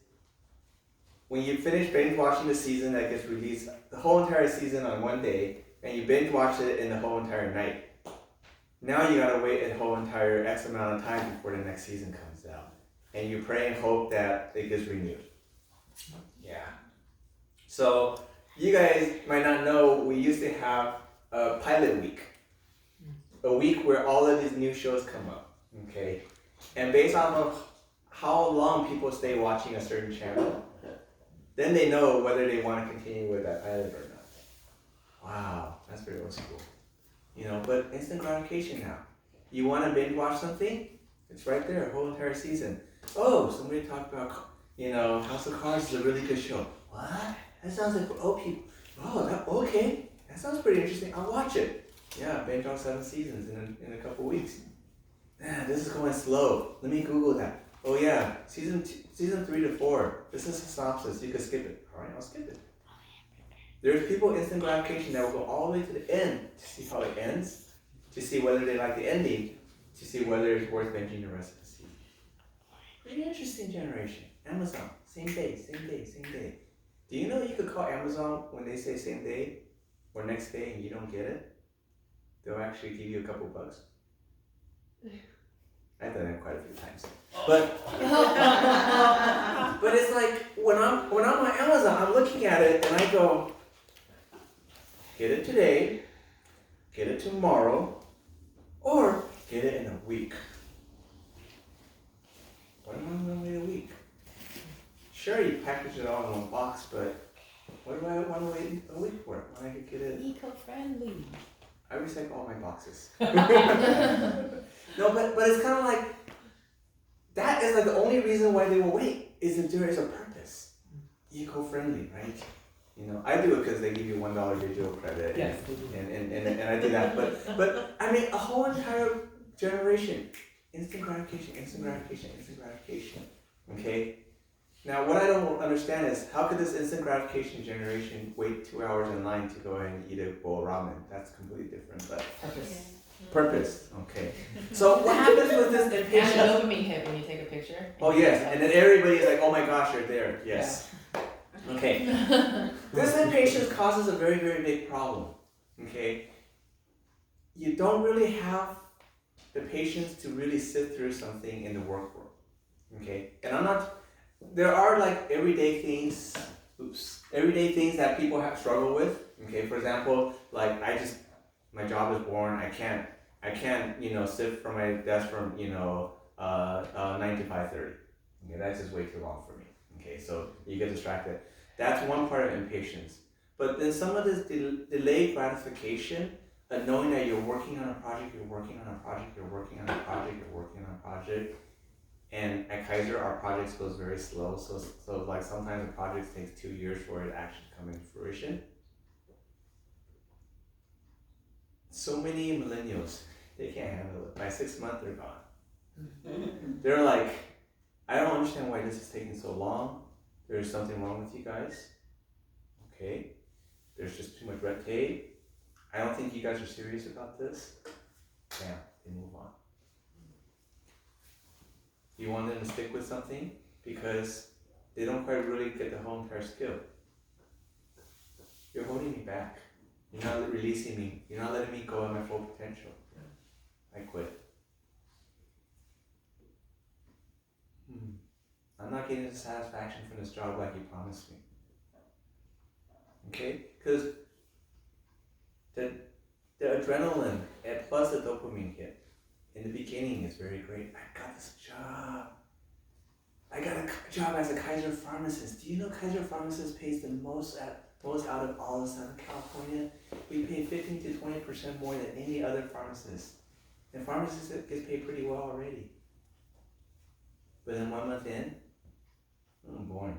when you finish binge watching the season that gets released, the whole entire season on one day, and you binge watch it in the whole entire night. Now you gotta wait a whole entire X amount of time before the next season comes out. And you pray and hope that it gets renewed. Yeah. So you guys might not know, we used to have a pilot week. A week where all of these new shows come up. Okay, and based off of how long people stay watching a certain channel, then they know whether they want to continue with that pilot or not. Wow, that's very old school. You know, but instant gratification now. You want to binge watch something? It's right there, a whole entire season. Oh, somebody talked about, House of Cards is a really good show. What? That sounds like for old people. Oh, okay. That sounds pretty interesting. I'll watch it. Yeah, binge on 7 seasons in a couple weeks. Man, this is going slow. Let me Google that. Oh yeah, season 3 to 4. This is a synopsis. You can skip it. All right, I'll skip it. There's people instant gratification that will go all the way to the end to see how it ends, to see whether they like the ending, to see whether it's worth binging the rest of the season. Pretty interesting generation. Amazon, same day. Do you know you could call Amazon when they say same day or next day and you don't get it? They'll actually give you a couple bucks. I've done that quite a few times. But it's like when I'm on Amazon, I'm looking at it and I go, get it today, get it tomorrow, or get it in a week. What am I going to wait a week? Sure, you package it all in one box, but what do I want to wait a week for when I could get it? Eco-friendly. I recycle all my boxes. No, but it's kind of like, that is like the only reason why they will wait, is if there is a purpose. Eco-friendly, right? I do it because they give you $1 digital credit. Yes. And I do that. But I mean, a whole entire generation, instant gratification. Okay? Now, what I don't understand is, how could this instant gratification generation wait 2 hours in line to go ahead and eat a bowl of ramen? That's completely different, but purpose. Okay. So what happens with this impatience? And a dopamine hit when you take a picture. Oh yes, and then everybody is like, oh my gosh, you're there. Yes. Yeah. Okay. This impatience causes a very, very big problem. Okay. You don't really have the patience to really sit through something in the work world. Okay. And there are like everyday things that people have struggled with. Okay. For example, like my job is boring. I can't sit from my desk from 9 to 5:30. Okay, that's just way too long for me. Okay, so you get distracted. That's one part of impatience. But then some of this delayed gratification, knowing that you're working on a project, and at Kaiser our projects goes very slow. So like sometimes the project takes 2 years for it to actually come into fruition. So many millennials, they can't handle it. By 6 months, they're gone. They're like, I don't understand why this is taking so long. There's something wrong with you guys. Okay. There's just too much red tape. I don't think you guys are serious about this. Bam, they move on. You want them to stick with something because they don't quite really get the whole entire skill. You're holding me back. You're not releasing me. You're not letting me go at my full potential. I quit. I'm not getting the satisfaction from this job like you promised me. Okay? Because the adrenaline and plus the dopamine hit in the beginning is very great. I got this job. I got a job as a Kaiser pharmacist. Do you know Kaiser pharmacist pays the most out of all of Southern California? We pay 15 to 20% more than any other pharmacist. And pharmacists gets paid pretty well already. But then 1 month in, boring.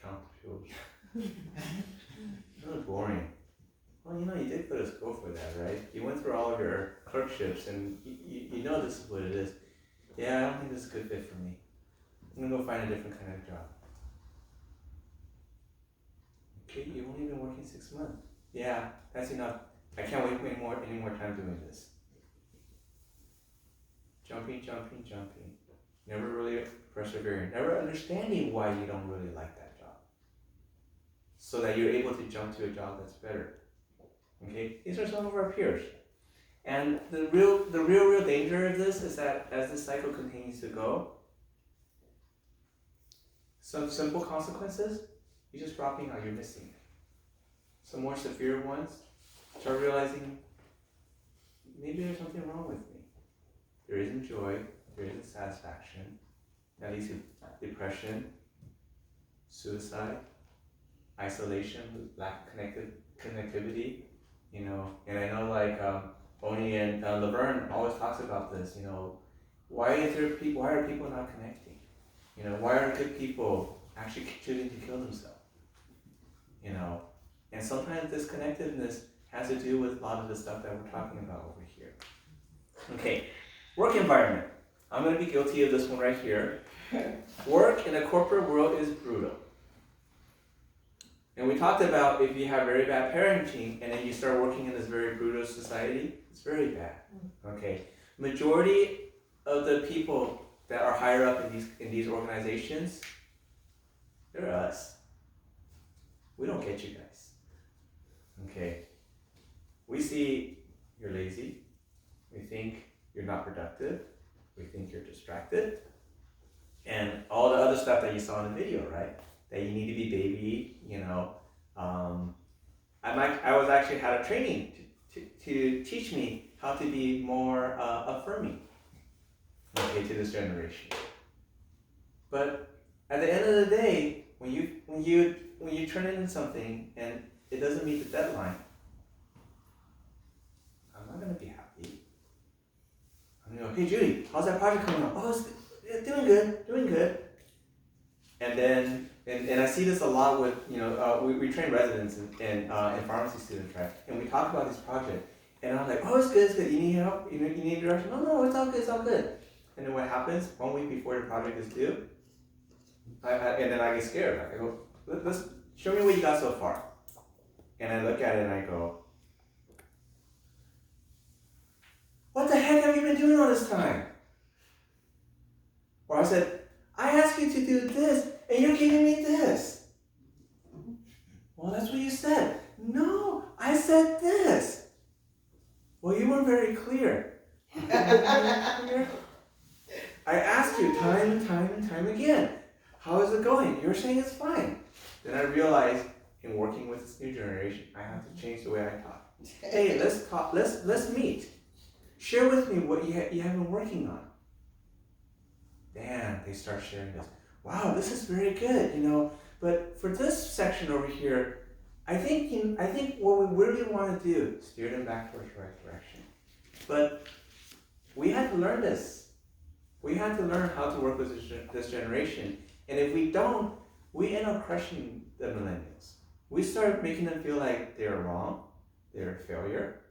Count the pills. Really boring. Well, you did go to school for that, right? You went through all of your clerkships and you know this is what it is. Yeah, I don't think this is a good fit for me. I'm gonna go find a different kind of job. Okay, you've only been working 6 months. Yeah, that's enough. I can't wait any more time doing this. Jumping. Never really persevering. Never understanding why you don't really like that job. So that you're able to jump to a job that's better. Okay, these are some of our peers. And the real danger of this is that as this cycle continues to go, some simple consequences, you just dropping out, you're missing. Some more severe ones, start realizing maybe there's something wrong with me. There isn't joy, there isn't satisfaction, that leads to depression, suicide, isolation, lack of connectivity, you know, and I know like Bonnie and Laverne always talks about this, you know, why are people not connecting? You know, why are good people actually choosing to kill themselves? You know, and sometimes this connectiveness has to do with a lot of the stuff that we're talking about over here. Okay, work environment. I'm going to be guilty of this one right here. Work in the corporate world is brutal. And we talked about if you have very bad parenting and then you start working in this very brutal society, it's very bad. Okay, majority of the people that are higher up in these organizations, they're us. We don't get you guys. Okay, we see you're lazy. We think you're not productive. We think you're distracted. And all the other stuff that you saw in the video, right? That you need to be baby, you know. I was actually had a training to teach me how to be more affirming, okay, to this generation. But at the end of the day, when you turn in something and it doesn't meet the deadline, I'm not gonna be happy. I'm gonna go, hey Judy, how's that project coming along? Oh, it's doing good. And then, and I see this a lot with, you know, we train residents and pharmacy students, right? And we talk about this project, and I'm like, oh, it's good. You need help? You need direction? No, it's all good. And then what happens? 1 week before the project is due, and then I get scared. Like I go, let's show me what you got so far. And I look at it and I go, what the heck have you been doing all this time? Or I said, I asked you to do this, and you're giving me this. Well, that's what you said. No, I said this. Well, you weren't very clear. I asked you time and time again, how is it going? You're saying it's fine. Then I realized in working with this new generation, I have to change the way I talk. Hey, let's talk, let's meet. Share with me what you have been working on. Damn, they start sharing this. Wow, this is very good, you know. But for this section over here, I think what we really want to do is steer them back towards the right direction. But we had to learn this. We had to learn how to work with this generation. And if we don't, we end up crushing the millennials. We start making them feel like they're wrong, they're a failure.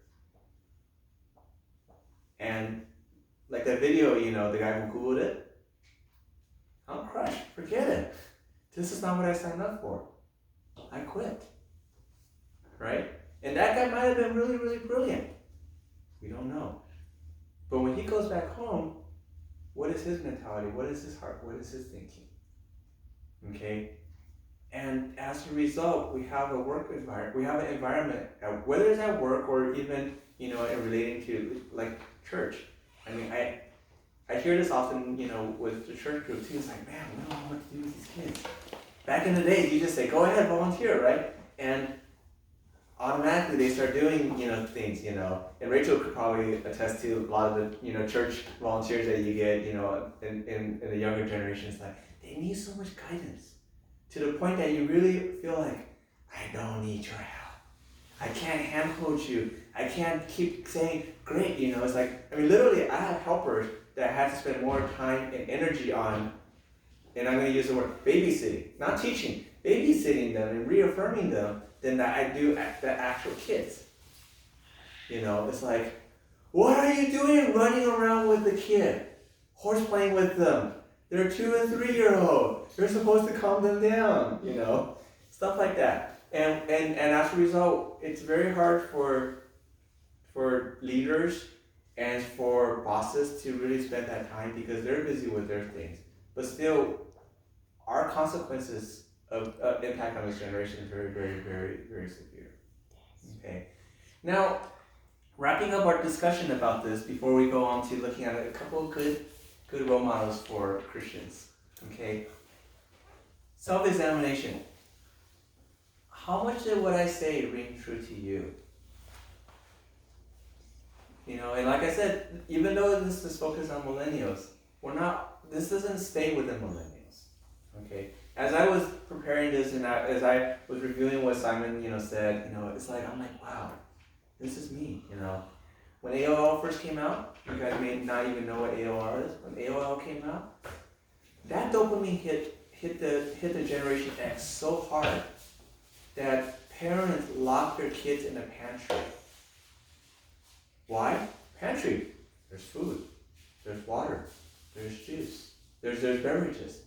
And like that video, you know, the guy who Googled it, I'm crushed, forget it. This is not what I signed up for. I quit, right? And that guy might have been really, really brilliant. We don't know. But when he goes back home, what is his mentality? What is his heart? What is his thinking? Okay? And as a result, we have a work environment, we have an environment, whether it's at work or even, you know, in relating to like church. I mean, I hear this often, you know, with the church group too. It's like, man, we don't know what to do with these kids. Back in the days, you just say, go ahead, volunteer, right? And automatically they start doing, you know, things, you know. And Rachel could probably attest to a lot of the, you know, church volunteers that you get, you know, in the younger generations. Like, they need so much guidance to the point that you really feel like, I don't need your help. I can't handhold you. I can't keep saying, great, you know. It's like, I mean, literally, I have helpers that I had to spend more time and energy on, and I'm going to use the word babysitting, not teaching, babysitting them and reaffirming them than that I do the actual kids. You know, it's like, what are you doing running around with the kid? Horse playing with them. They're 2 and 3-year-old. You're supposed to calm them down, you know, stuff like that. And as a result, it's very hard for leaders and for bosses to really spend that time because they're busy with their things. But still, our consequences of impact on this generation is very, very, very, very severe. Okay. Now, wrapping up our discussion about this before we go on to looking at a couple of good role models for Christians. Okay. Self-examination. How much did what I say ring true to you? You know, and like I said, even though this is focused on millennials, this doesn't stay within millennials. Okay. As I was preparing this and as I was reviewing what Simon, you know, said, you know, it's like, I'm like, wow, This is me, you know. When AOL first came out, you guys may not even know what AOL is. When AOL came out, that dopamine hit the Generation X so hard that parents locked their kids in the pantry. Why? Pantry. There's food. There's water. There's juice. There's beverages.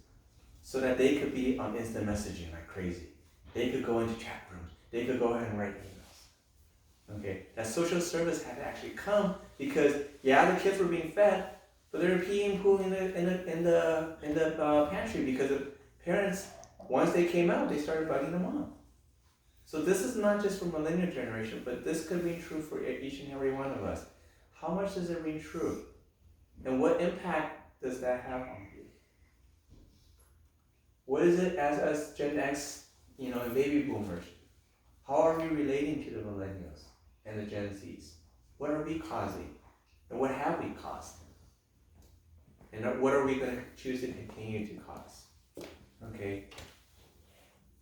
So that they could be on instant messaging like crazy. They could go into chat rooms. They could go ahead and write emails. Okay, that social service had to actually come because the kids were being fed, but they were peeing and pooing in the pantry because the parents, once they came out, they started bugging them on. So this is not just for millennial generation, but this could ring true for each and every one of us. How much does it ring true? And what impact does that have on you? What is it as Gen X, and baby boomers? How are we relating to the millennials and the Gen Zs? What are we causing? And what have we caused? And what are we going to choose to continue to cause? Okay?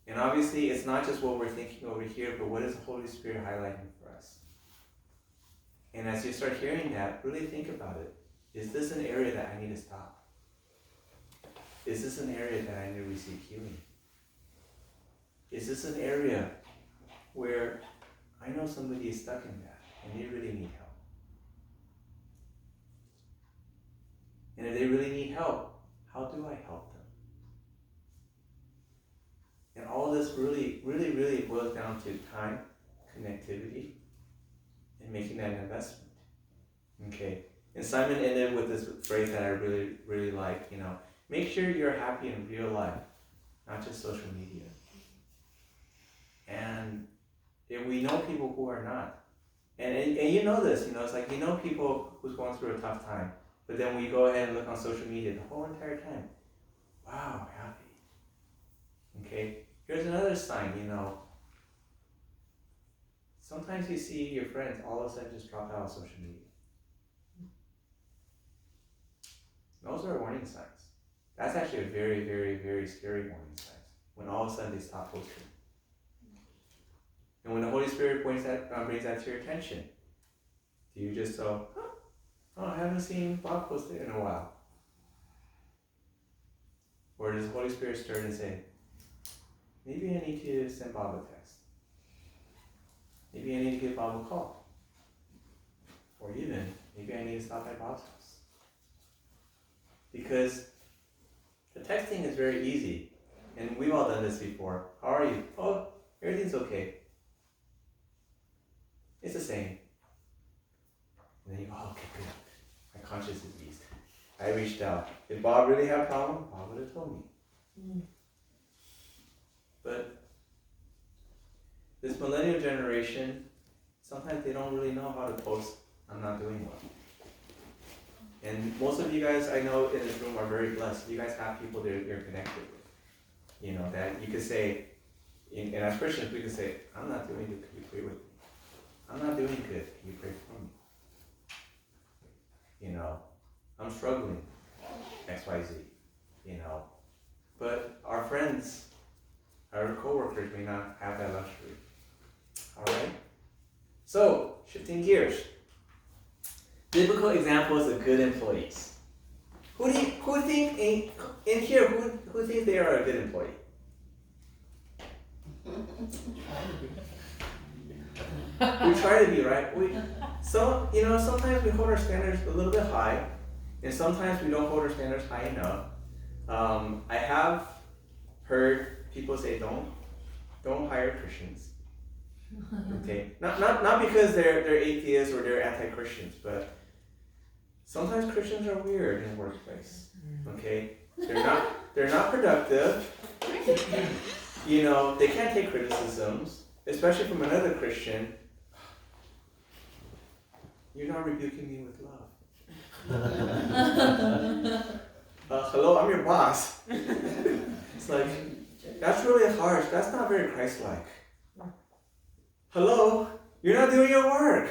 And obviously, it's not just what we're thinking over here, but what is the Holy Spirit highlighting for us? And as you start hearing that, really think about it. Is this an area that I need to stop? Is this an area that I need to receive healing? Is this an area where I know somebody is stuck in that and they really need help? And if they really need help, how do I help them? And all this really, really, really boils down to time, connectivity, and making that investment. Okay. And Simon ended with this phrase that I really, really like, make sure you're happy in real life, not just social media. And if we know people who are not, and you know this, it's like people who's going through a tough time, but then we go ahead and look on social media the whole entire time. Wow, happy. Okay, here's another sign, sometimes you see your friends all of a sudden just drop out of social media. Those are warning signs. That's actually a very, very, very scary warning sign. When all of a sudden they stop posting. And when the Holy Spirit brings that to your attention, do you just go, oh, I haven't seen Bob posted in a while? Or does the Holy Spirit stir and say, maybe I need to send Bob a text. Maybe I need to give Bob a call. Or even, maybe I need to stop by Bob's house. Because the texting is very easy. And we've all done this before. How are you? Oh, everything's okay. It's the same. And then you go, oh, okay, good. My conscience is eased. I reached out. If Bob really had a problem, Bob would have told me. But this millennial generation, sometimes they don't really know how to post, I'm not doing well. And most of you guys I know in this room are very blessed. You guys have people that you're connected with. That you could say, and as Christians, we could say, I'm not doing good, can you pray with me? I'm not doing good, can you pray for me? I'm struggling, XYZ, But our friends, our coworkers may not have that luxury. Alright? So, shifting gears. Biblical examples of good employees. Who think in here who thinks they are a good employee? We try to be, right? Sometimes we hold our standards a little bit high, and sometimes we don't hold our standards high enough. I have heard people say, don't hire Christians. Okay, not because they're atheists or they're anti-Christians, but sometimes Christians are weird in the workplace. Okay, they're not productive. They can't take criticisms, especially from another Christian. You're not rebuking me with love. Hello, I'm your boss. It's like, that's really harsh. That's not very Christ-like. Hello, you're not doing your work.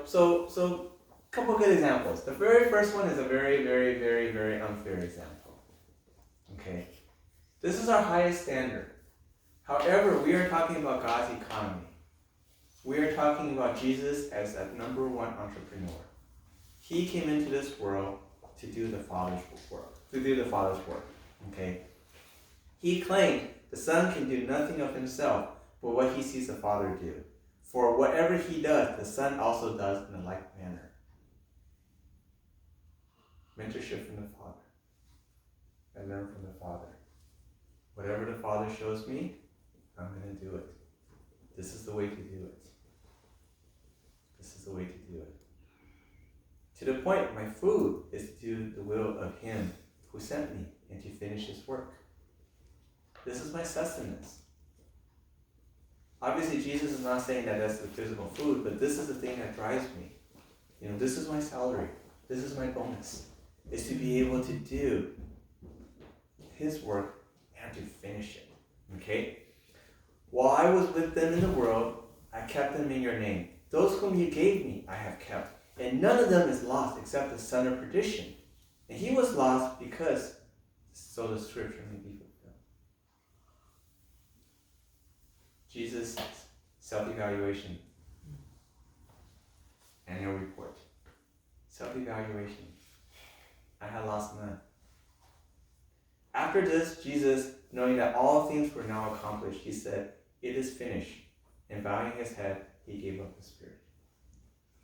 So a couple good examples. The very first one is a very, very, very, very unfair example. Okay, this is our highest standard. However, we are talking about God's economy. We are talking about Jesus as that number one entrepreneur. He came into this world to do the Father's work. Okay? He claimed the Son can do nothing of himself but what he sees the Father do. For whatever he does, the Son also does in a like manner. Mentorship from the Father. I learn from the Father. Whatever the Father shows me, I'm going to do it. This is the way to do it. This is the way to do it. To the point, my food is to do the will of Him who sent me and to finish His work. This is my sustenance. Obviously, Jesus is not saying that that's the physical food, but this is the thing that drives me. This is my salary. This is my bonus. Is to be able to do His work and to finish it. Okay? While I was with them in the world, I kept them in your name. Those whom you gave me, I have kept. And none of them is lost except the son of perdition. And he was lost because so the scripture may be fulfilled. Jesus' self-evaluation. Annual report. Self-evaluation. I had lost none. After this, Jesus, knowing that all things were now accomplished, he said, "It is finished." And bowing his head, he gave up his spirit.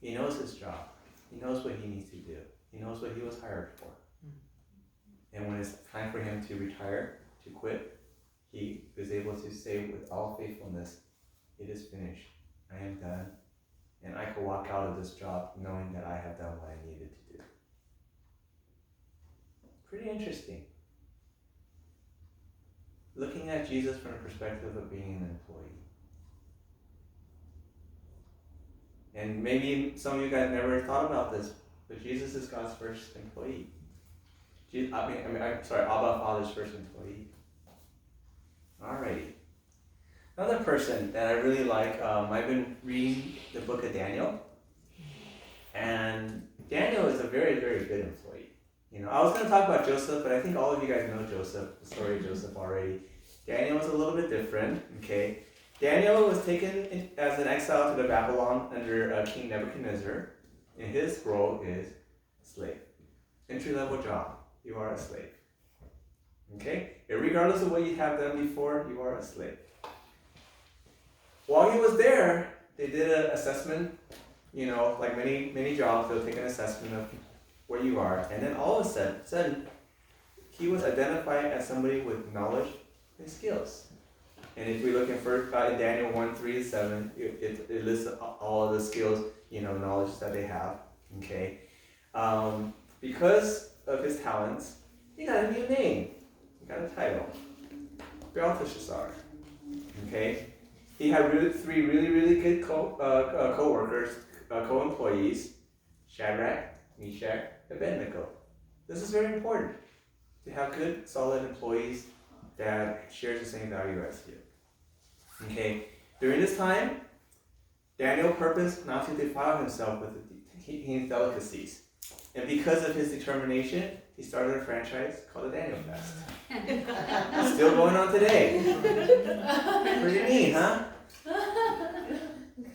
He knows his job. He knows what he needs to do. He knows what he was hired for. And when it's time for him to retire, to quit, he was able to say with all faithfulness, "It is finished. I am done. And I can walk out of this job knowing that I have done what I needed to do." Pretty interesting. Looking at Jesus from the perspective of being an employee. And maybe some of you guys never thought about this, but Jesus is God's first employee. Abba Father's first employee. Alrighty. Another person that I really like, I've been reading the book of Daniel. And Daniel is a very, very good employee. I was going to talk about Joseph, but I think all of you guys know Joseph, the story of Joseph already. Daniel was a little bit different, okay? Daniel was taken as an exile to the Babylon under King Nebuchadnezzar, and his role is slave. Entry-level job, you are a slave. Okay? Regardless of what you have done before, you are a slave. While he was there, they did an assessment, like many jobs, they'll take an assessment of where you are, and then all of a sudden, he was identified as somebody with knowledge and skills. And if we look in Daniel 1:3-7, it lists all of the skills, knowledge that they have. Okay, because of his talents, he got a new name. He got a title, Belteshazzar. Okay, he had three really good co-workers, co-employees, Shadrach, Meshach, Abednego. This is very important to have good, solid employees that share the same value as you. Okay, during this time, Daniel purposed not to defile himself with his delicacies. And because of his determination, he started a franchise called the Daniel Fest. Still going on today. Pretty neat, huh?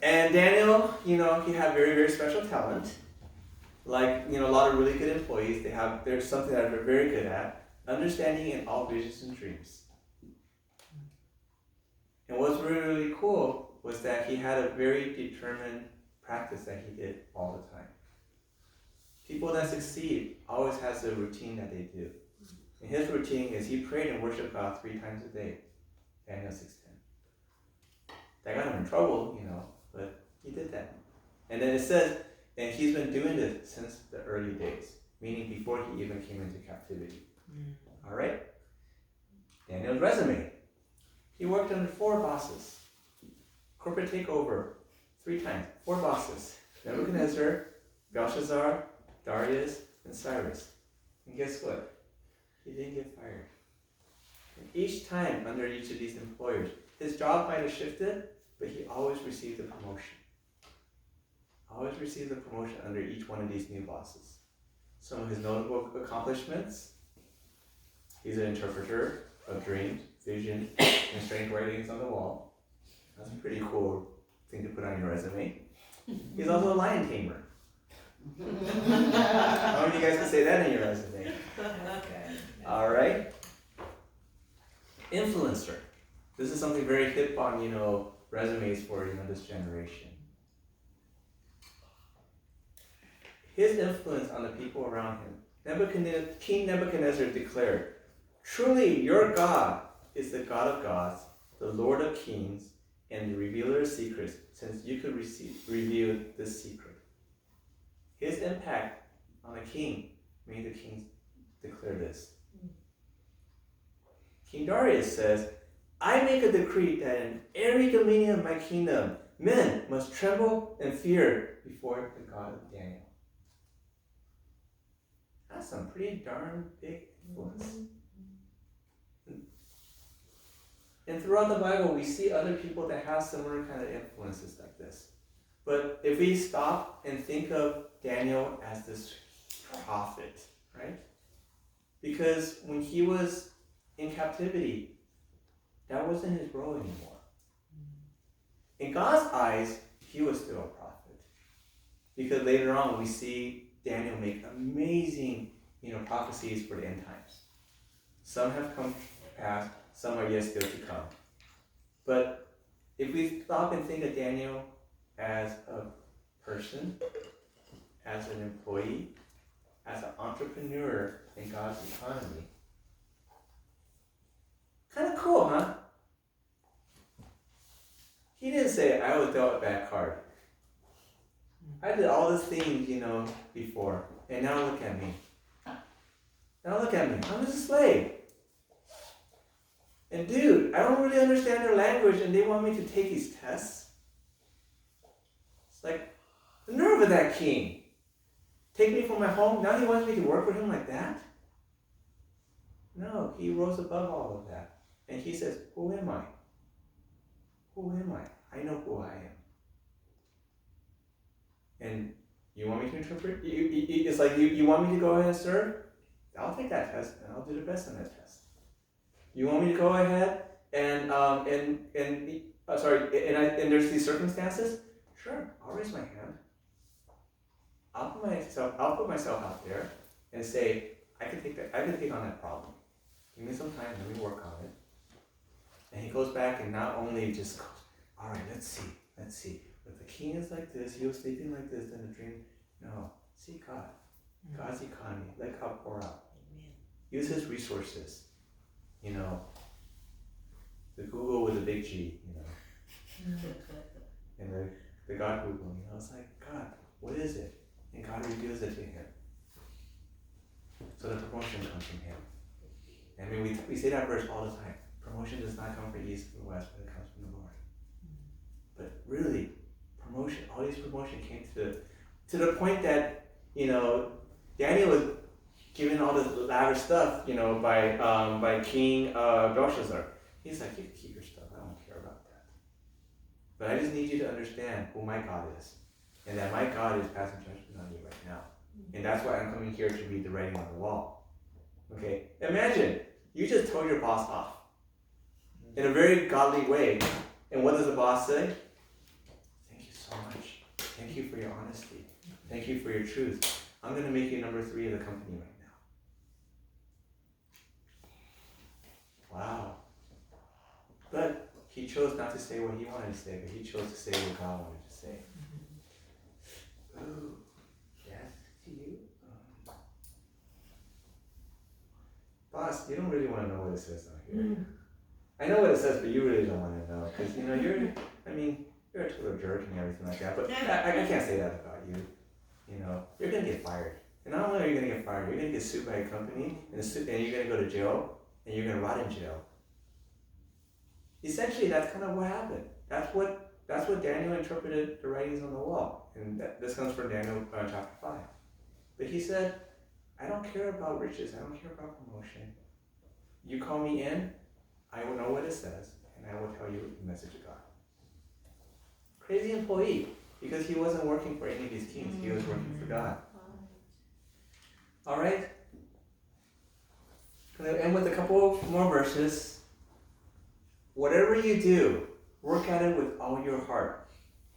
And Daniel, he had very, very special talent. Like, a lot of really good employees, there's something that they're very good at, understanding in all visions and dreams. And what's really, really cool was that he had a very determined practice that he did all the time. People that succeed always has a routine that they do. And his routine is he prayed and worshiped God 3 times a day. Daniel 6:10. That got him in trouble, but he did that. And then it says, and he's been doing this since the early days, meaning before he even came into captivity. All right? Daniel's resume. He worked under 4 bosses. Corporate takeover 3 times. 4 bosses. Nebuchadnezzar, Belshazzar, Darius, and Cyrus. And guess what? He didn't get fired. And each time under each of these employers, his job might have shifted, but he always received a promotion. Always received a promotion under each one of these new bosses. Some of his notable accomplishments: he's an interpreter of dreams, visions, and strange writings on the wall. That's a pretty cool thing to put on your resume. He's also a lion tamer. How many of you guys can say that in your resume? All right. Influencer. This is something very hip on, resumes for, this generation. His influence on the people around him. King Nebuchadnezzar declared, "Truly your God is the God of gods, the Lord of kings, and the revealer of secrets, since you could reveal this secret." His impact on the king made the king declare this. King Darius says, "I make a decree that in every dominion of my kingdom, men must tremble and fear before the God of Daniel." That's some pretty darn big influence. And throughout the Bible, we see other people that have similar kind of influences like this. But if we stop and think of Daniel as this prophet, right? Because when he was in captivity, that wasn't his role anymore. In God's eyes, he was still a prophet. Because later on, we see Daniel make amazing, prophecies for the end times. Some have come to pass, some are yet still to come. But if we stop and think of Daniel as a person, as an employee, as an entrepreneur in God's economy, kind of cool, huh? He didn't say, "I was dealt a bad card. I did all these things, before, and now look at me. Now look at me. I'm just a slave. And dude, I don't really understand their language, and they want me to take these tests." It's like, the nerve of that king. Take me from my home, now he wants me to work for him like that? No, he rose above all of that. And he says, "Who am I? Who am I? I know who I am. And you want me to interpret? It's like, you want me to go ahead and serve? I'll take that test, and I'll do the best on that test. You want me to go ahead and there's these circumstances? Sure, I'll raise my hand. I'll put myself out there and say, I can take on that problem. Give me some time, let me work on it." And he goes back and not only just goes, "All right, let's see. But the king is like this, he was sleeping like this in a dream." No, see God. God's economy. Let God pour out. Use his resources. The Google with a big G, and the God Google, it's like, God, what is it? And God reveals it to him. So the promotion comes from him. I mean, we say that verse all the time. Promotion does not come from the east or the west, but it comes from the Lord. But really, all these promotion came to the point that, Daniel was given all this lavish stuff, by King Belshazzar. He's like, "You can keep your stuff, I don't care about that. But I just need you to understand who my God is. And that my God is passing judgment on you right now. And that's why I'm coming here to read the writing on the wall." Okay? Imagine, you just told your boss off in a very godly way. And what does the boss say? "Thank you so much. Thank you for your honesty. Thank you for your truth. I'm going to make you number 3 of the company right now." Wow. But he chose not to say what he wanted to say, but he chose to say what God wanted to say. Ooh, yes, to you. Boss, you don't really want to know what it says on here. I know what it says, but you really don't want to know. Because, you're a total jerk and everything like that. But I can't say that about you. You're going to get fired. And not only are you going to get fired, you're going to get sued by a company, and you're going to go to jail, and you're going to rot in jail. Essentially, that's kind of what happened. That's what Daniel interpreted the writings on the wall. And this comes from Daniel chapter 5. But he said, "I don't care about riches. I don't care about promotion. You call me in, I will know what it says, and I will tell you the message of God." Crazy employee, because he wasn't working for any of these kings. He was working for God. All right? I'm going to end with a couple more verses. Whatever you do, work at it with all your heart,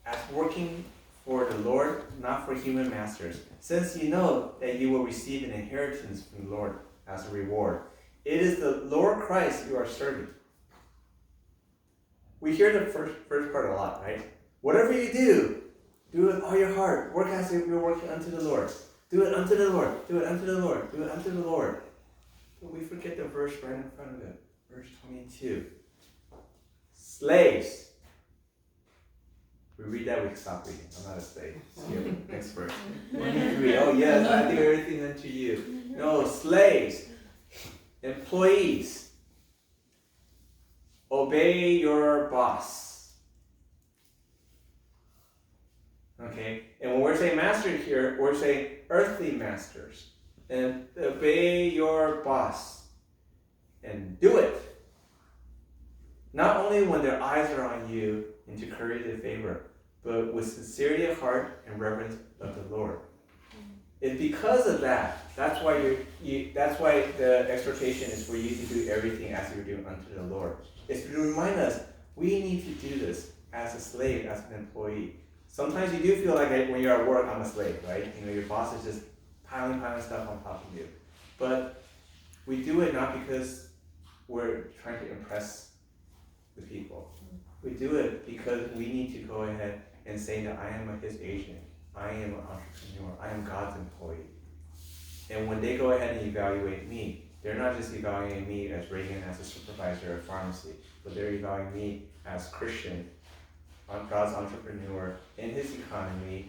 as working for the Lord, not for human masters, since you know that you will receive an inheritance from the Lord as a reward. It is the Lord Christ you are serving. We hear the first part a lot, right? Whatever you do with all your heart. Work as if you're working unto the Lord. Do it unto the Lord. Do it unto the Lord. Do it unto the Lord. But we forget the verse right in front of it. Verse 22. Slaves. We read that, we can stop reading. I'm not a slave. Skip. Next verse. 23. Oh yes, I do everything unto you. No, slaves. Employees. Obey your boss. Okay? And when we're saying master here, we're saying earthly masters. And obey your boss. And do it. Not only when their eyes are on you and to curry their favor, but with sincerity of heart and reverence of the Lord. It's because of that. That's why that's why the exhortation is for you to do everything as you do unto the Lord. It's to remind us we need to do this as a slave, as an employee. Sometimes you do feel like when you're at work, I'm a slave, right? You know, your boss is just piling stuff on top of you. But we do it not because we're trying to impress the people. We do it because we need to go ahead and say that I am his agent. I am an entrepreneur. I am God's employee. And when they go ahead and evaluate me, they're not just evaluating me as Reagan as a supervisor of pharmacy, but they're evaluating me as Christian, God's entrepreneur in his economy.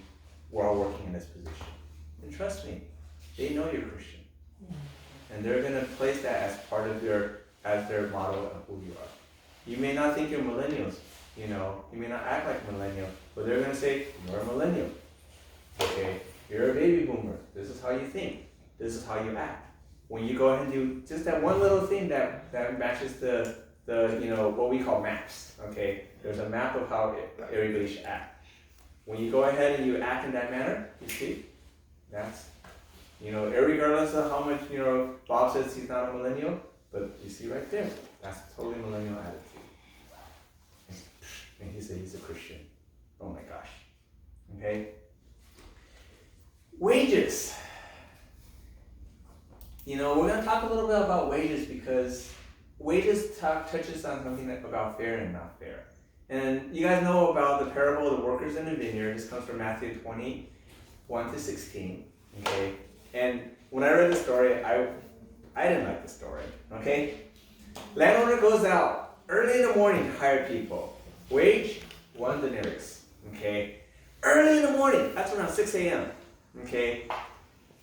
We're all working in this position. And trust me, they know you're Christian. And they're going to place that as part of their model of who you are. You may not think you're millennials, you may not act like millennial, but they're going to say, you're a millennial. Okay, you're a baby boomer. This is how you think. This is how you act. When you go ahead and do just that one little thing that matches the what we call maps, okay? There's a map of how everybody should act. When you go ahead and you act in that manner, you see, that's, regardless of how much, Bob says he's not a millennial, but you see right there, that's totally millennial attitude. And he said he's a Christian. Oh my gosh. Okay? Wages. We're going to talk a little bit about wages because wages touches on something about fair and not fair. And you guys know about the parable of the workers in the vineyard. This comes from Matthew 20:1-16. Okay? And when I read the story, I didn't like the story. Okay? Landowner goes out early in the morning to hire people. Wage, 1 denarius. Okay? Early in the morning, that's around 6 a.m. Okay?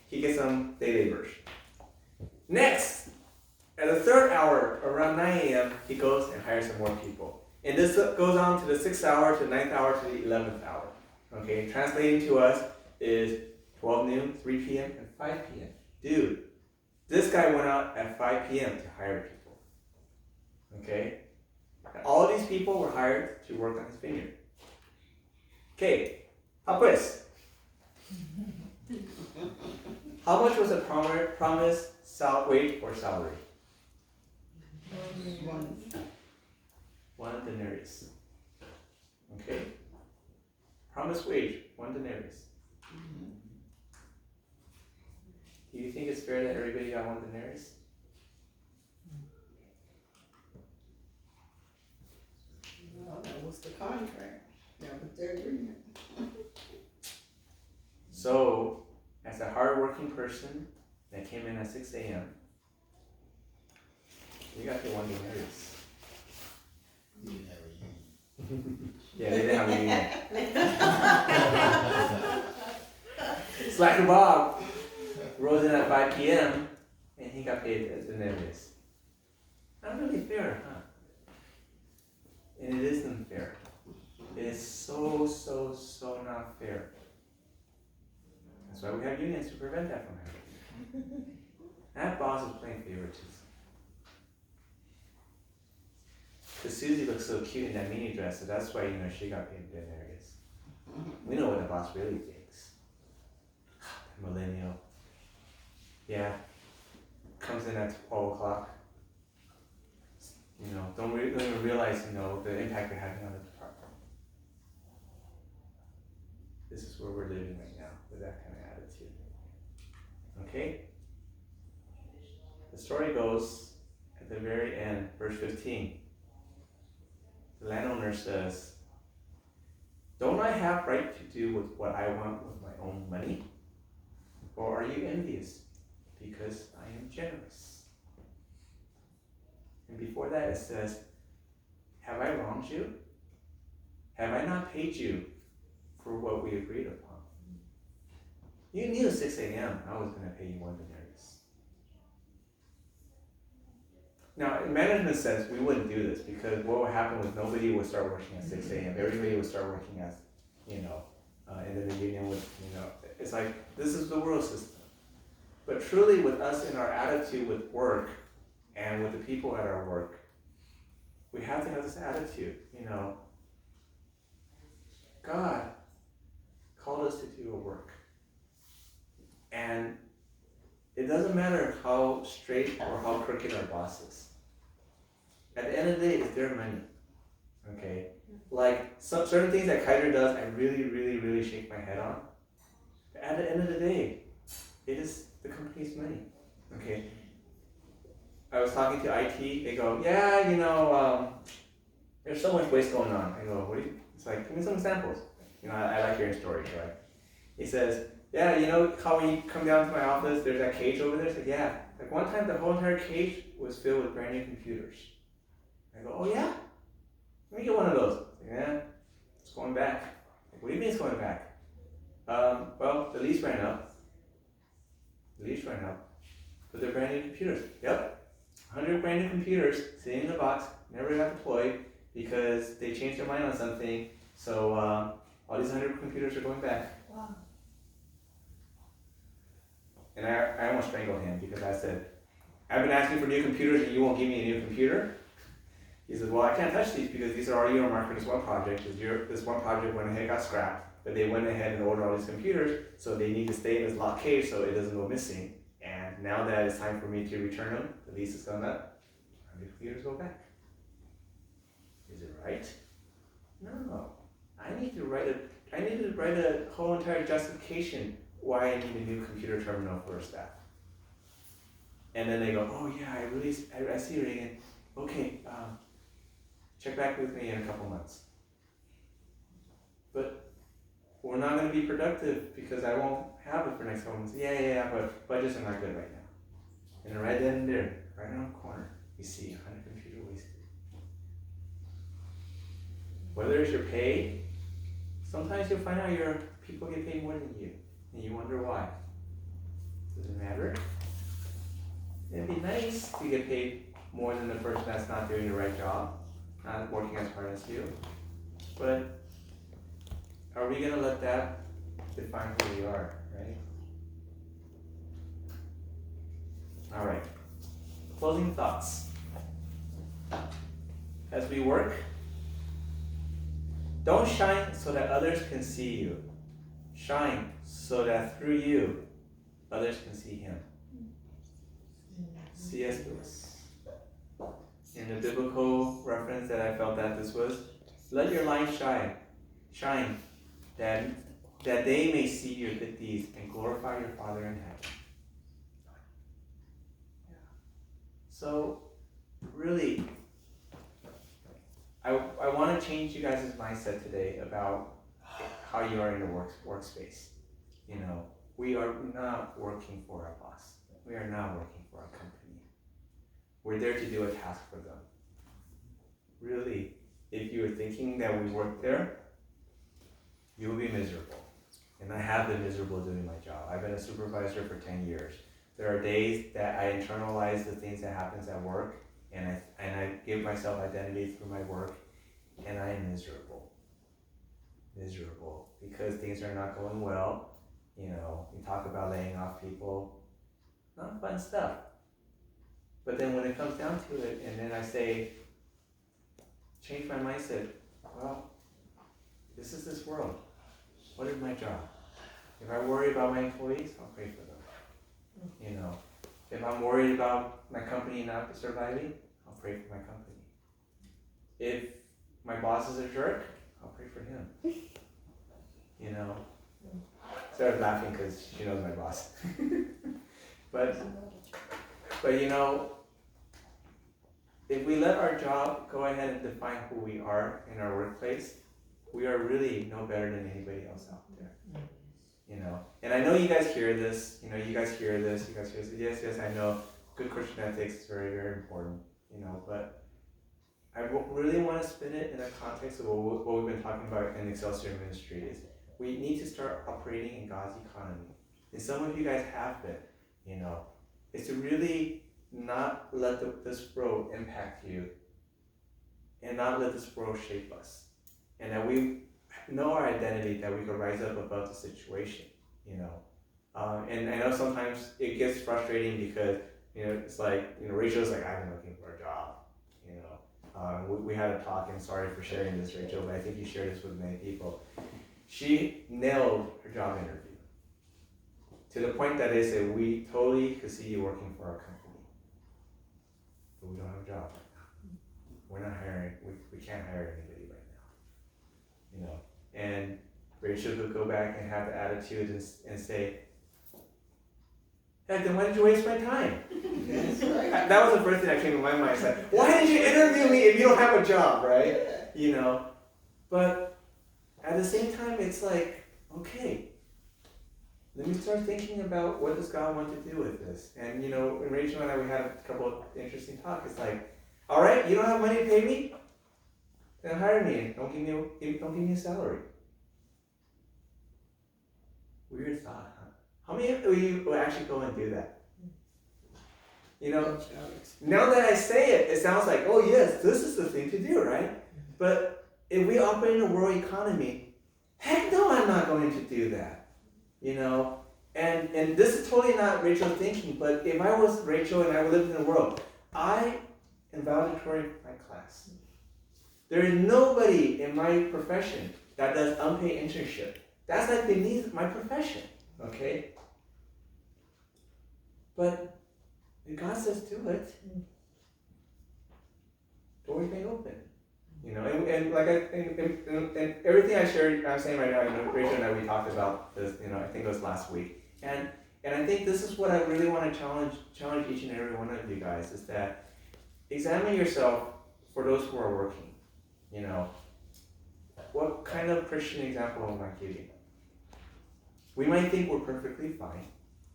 He gets some day laborers. Next, at the third hour, around 9 a.m., he goes and hires some more people. And this goes on to the 6th hour, to the 9th hour, to the 11th hour. Okay? Translating to us is 12 noon, 3 p.m., and 5 p.m. Dude, this guy went out at 5 p.m. to hire people. Okay? And all of these people were hired to work on his vineyard. Okay, pop quiz. How much was the promised wage or salary? 1 denarius. Okay? Promised wage, 1 denarius. Do you think it's fair that everybody got 1 denarius? No, that was the contract. That was their agreement. So, as a hard-working person that came in at 6 a.m., you got your 1 denarius. Yeah, they didn't have a union. Slacker Bob rose in at 5 p.m. and he got paid a denarius. Not really fair, huh? And it isn't fair. It is so not fair. That's why we have unions to prevent that from happening. That boss is playing favoritism. Because Susie looks so cute in that mini dress, so that's why she got paid denarius. We know what the boss really thinks. Millennial. Yeah. Comes in at 12 o'clock. Don't even realize, the impact they're having on the department. this is where we're living right now with that kind of attitude. Okay? The story goes at the very end, verse 15. The landowner says, "Don't I have right to do with what I want with my own money? Or are you envious because I am generous?" And before that it says, "Have I wronged you? Have I not paid you for what we agreed upon? You knew at 6 a.m. I was going to pay you 1 denarius." Now, in management sense, we wouldn't do this because what would happen was nobody would start working at 6 a.m. Everybody would start working at, and then the union would, it's like, this is the world system. But truly with us in our attitude with work and with the people at our work, we have to have this attitude, God called us to do a work. And it doesn't matter how straight or how crooked our boss is. At the end of the day, it's their money. Okay? Like some certain things that Kaiser does, I really, really, really shake my head on. But at the end of the day, it is the company's money. Okay? I was talking to IT, they go, yeah, there's so much waste going on. I go, what do you, it's like, give me some examples. I like hearing stories, right? He says, yeah, how when you come down to my office, there's that cage over there? It's like, yeah. Like one time the whole entire cage was filled with brand new computers. I go, oh yeah? Let me get one of those. Yeah, it's going back. Like, what do you mean it's going back? Well, the lease ran up. But they're brand new computers. Yep. 100 brand new computers sitting in the box, never got deployed because they changed their mind on something. So all these 100 computers are going back. Wow. And I almost strangled him because I said, I've been asking for new computers and you won't give me a new computer? He says, well, I can't touch these because these are already earmarked for this one project. This one project went ahead and got scrapped, but they went ahead and ordered all these computers, so they need to stay in this locked cage so it doesn't go missing. And now that it's time for me to return them, the lease is gone up, 100 computers go back. Is it right? No. I need to write a whole entire justification why I need a new computer terminal for a staff. And then they go, oh yeah, I see Reagan. Okay, check back with me in a couple months. But we're not going to be productive because I won't have it for next couple months. Yeah, but budgets are not good right now. And right then there, right around the corner, you see 100 computer wasted. Whether it's your pay, sometimes you'll find out your people get paid more than you, and you wonder why. Does it matter? It'd be nice to get paid more than the person that's not doing the right job, not working as hard as you. But are we going to let that define who we are, right? All right. Closing thoughts. As we work, don't shine so that others can see you. Shine so that through you, others can see Him. C.S. Lewis. In the biblical reference that I felt that this was, let your light shine, that they may see your good deeds and glorify your Father in heaven. So, really, I want to change you guys' mindset today about how you are in the workspace. We are not working for our boss. We are not working for our company. We're there to do a task for them. Really, if you were thinking that we work there, you will be miserable. And I have been miserable doing my job. I've been a supervisor for 10 years. There are days that I internalize the things that happens at work, and I give myself identity through my work, and I am miserable. Miserable because things are not going well. We talk about laying off people, not fun stuff. But then when it comes down to it, and then I say, change my mindset. Well, this is this world. What is my job? If I worry about my employees, I'll pray for them. If I'm worried about my company not surviving, I'll pray for my company. If my boss is a jerk, I'll pray for him. Started laughing because she knows my boss. but you know, if we let our job go ahead and define who we are in our workplace, we are really no better than anybody else out there. You know, and I know you guys hear this. You know, you guys hear this. Yes, I know. Good Christian ethics is very, very important. You know, but I really want to spin it in the context of what we've been talking about in Excelsior Ministries. We need to start operating in God's economy. And some of you guys have been, you know. It's to really not let this world impact you and not let this world shape us. And that we know our identity, that we can rise up above the situation, you know. And I know sometimes it gets frustrating because, you know, it's like, you know, Rachel's like, I've been looking for a job, you know. We had a talk, and sorry for sharing this, Rachel, but I think you shared this with many people. She nailed her job interview to the point that they said, we totally could see you working for our company, but we don't have a job right now. We're not hiring, we can't hire anybody right now, you know. And Rachel could go back and have the attitude and say, heck, then why did you waste my time? That was the first thing that came to my mind. It's like, why did you interview me if you don't have a job, right? You know, but at the same time, it's like, okay, let me start thinking about what does God want to do with this. And you know, when Rachel and I, we had a couple of interesting talks. It's like, all right, you don't have money to pay me? Then hire me and don't give me a salary. Weird thought, huh? How many of you will actually go and do that? You know, now that I say it, it sounds like, oh yes, this is the thing to do, right? But if we operate in a world economy, heck no, I'm not going to do that. You know, and this is totally not Rachel's thinking, but if I was Rachel and I lived in the world, I am valedictorian of my class. There is nobody in my profession that does unpaid internship. That's like beneath my profession, okay? But if God says do it, doors may open. You know, and like and everything I'm saying right now, you know, Rachel and I, we talked about this, you know, I think it was last week. And I think this is what I really want to challenge each and every one of you guys, is that examine yourself for those who are working. You know, what kind of Christian example am I giving? We might think we're perfectly fine,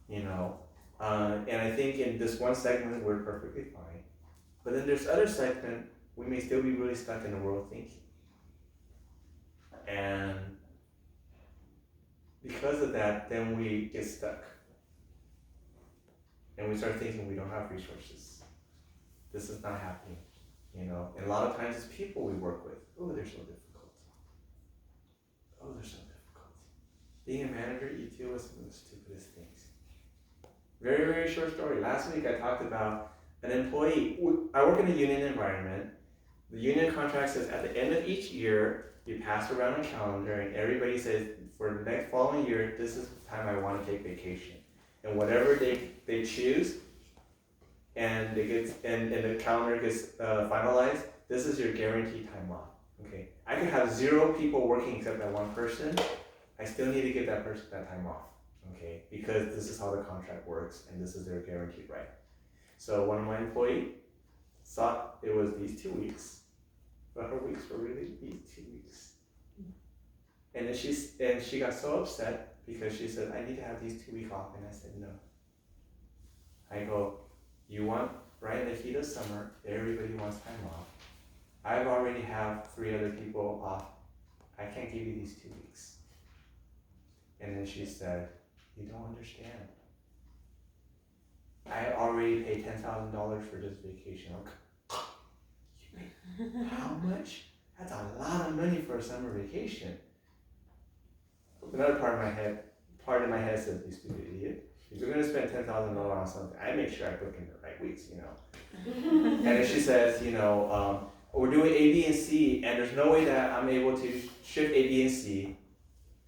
you know, and I think in this one segment we're perfectly fine. But then there's other segment, we may still be really stuck in the world thinking. And because of that, then we get stuck. And we start thinking we don't have resources. This is not happening, you know. And a lot of times it's people we work with. Oh, they're so difficult. Oh, they're so difficult. Being a manager, you deal with some of the stupidest things. Very, very short story. Last week I talked about an employee. I work in a union environment. The union contract says at the end of each year, you pass around a calendar and everybody says, for the next following year, this is the time I want to take vacation. And whatever they choose, and the calendar gets finalized, this is your guaranteed time off. Okay, I could have 0 people working except that one person. I still need to give that person that time off. Okay, because this is how the contract works, and this is their guaranteed right. So one of my employees thought it was these 2 weeks, but her weeks were really these 2 weeks. And then she got so upset because she said, I need to have these 2 weeks off, and I said no. I go, you want, right in the heat of summer, everybody wants time off. I've already have 3 other people off. I can't give you these 2 weeks. And then she said, you don't understand. I already paid $10,000 for this vacation. How much? That's a lot of money for a summer vacation. Another part of my head says, you stupid idiot. If you're gonna spend $10,000 on something, I make sure I book in the right weeks, you know. And if she says, you know, we're doing A, B, and C, and there's no way that I'm able to shift A, B, and C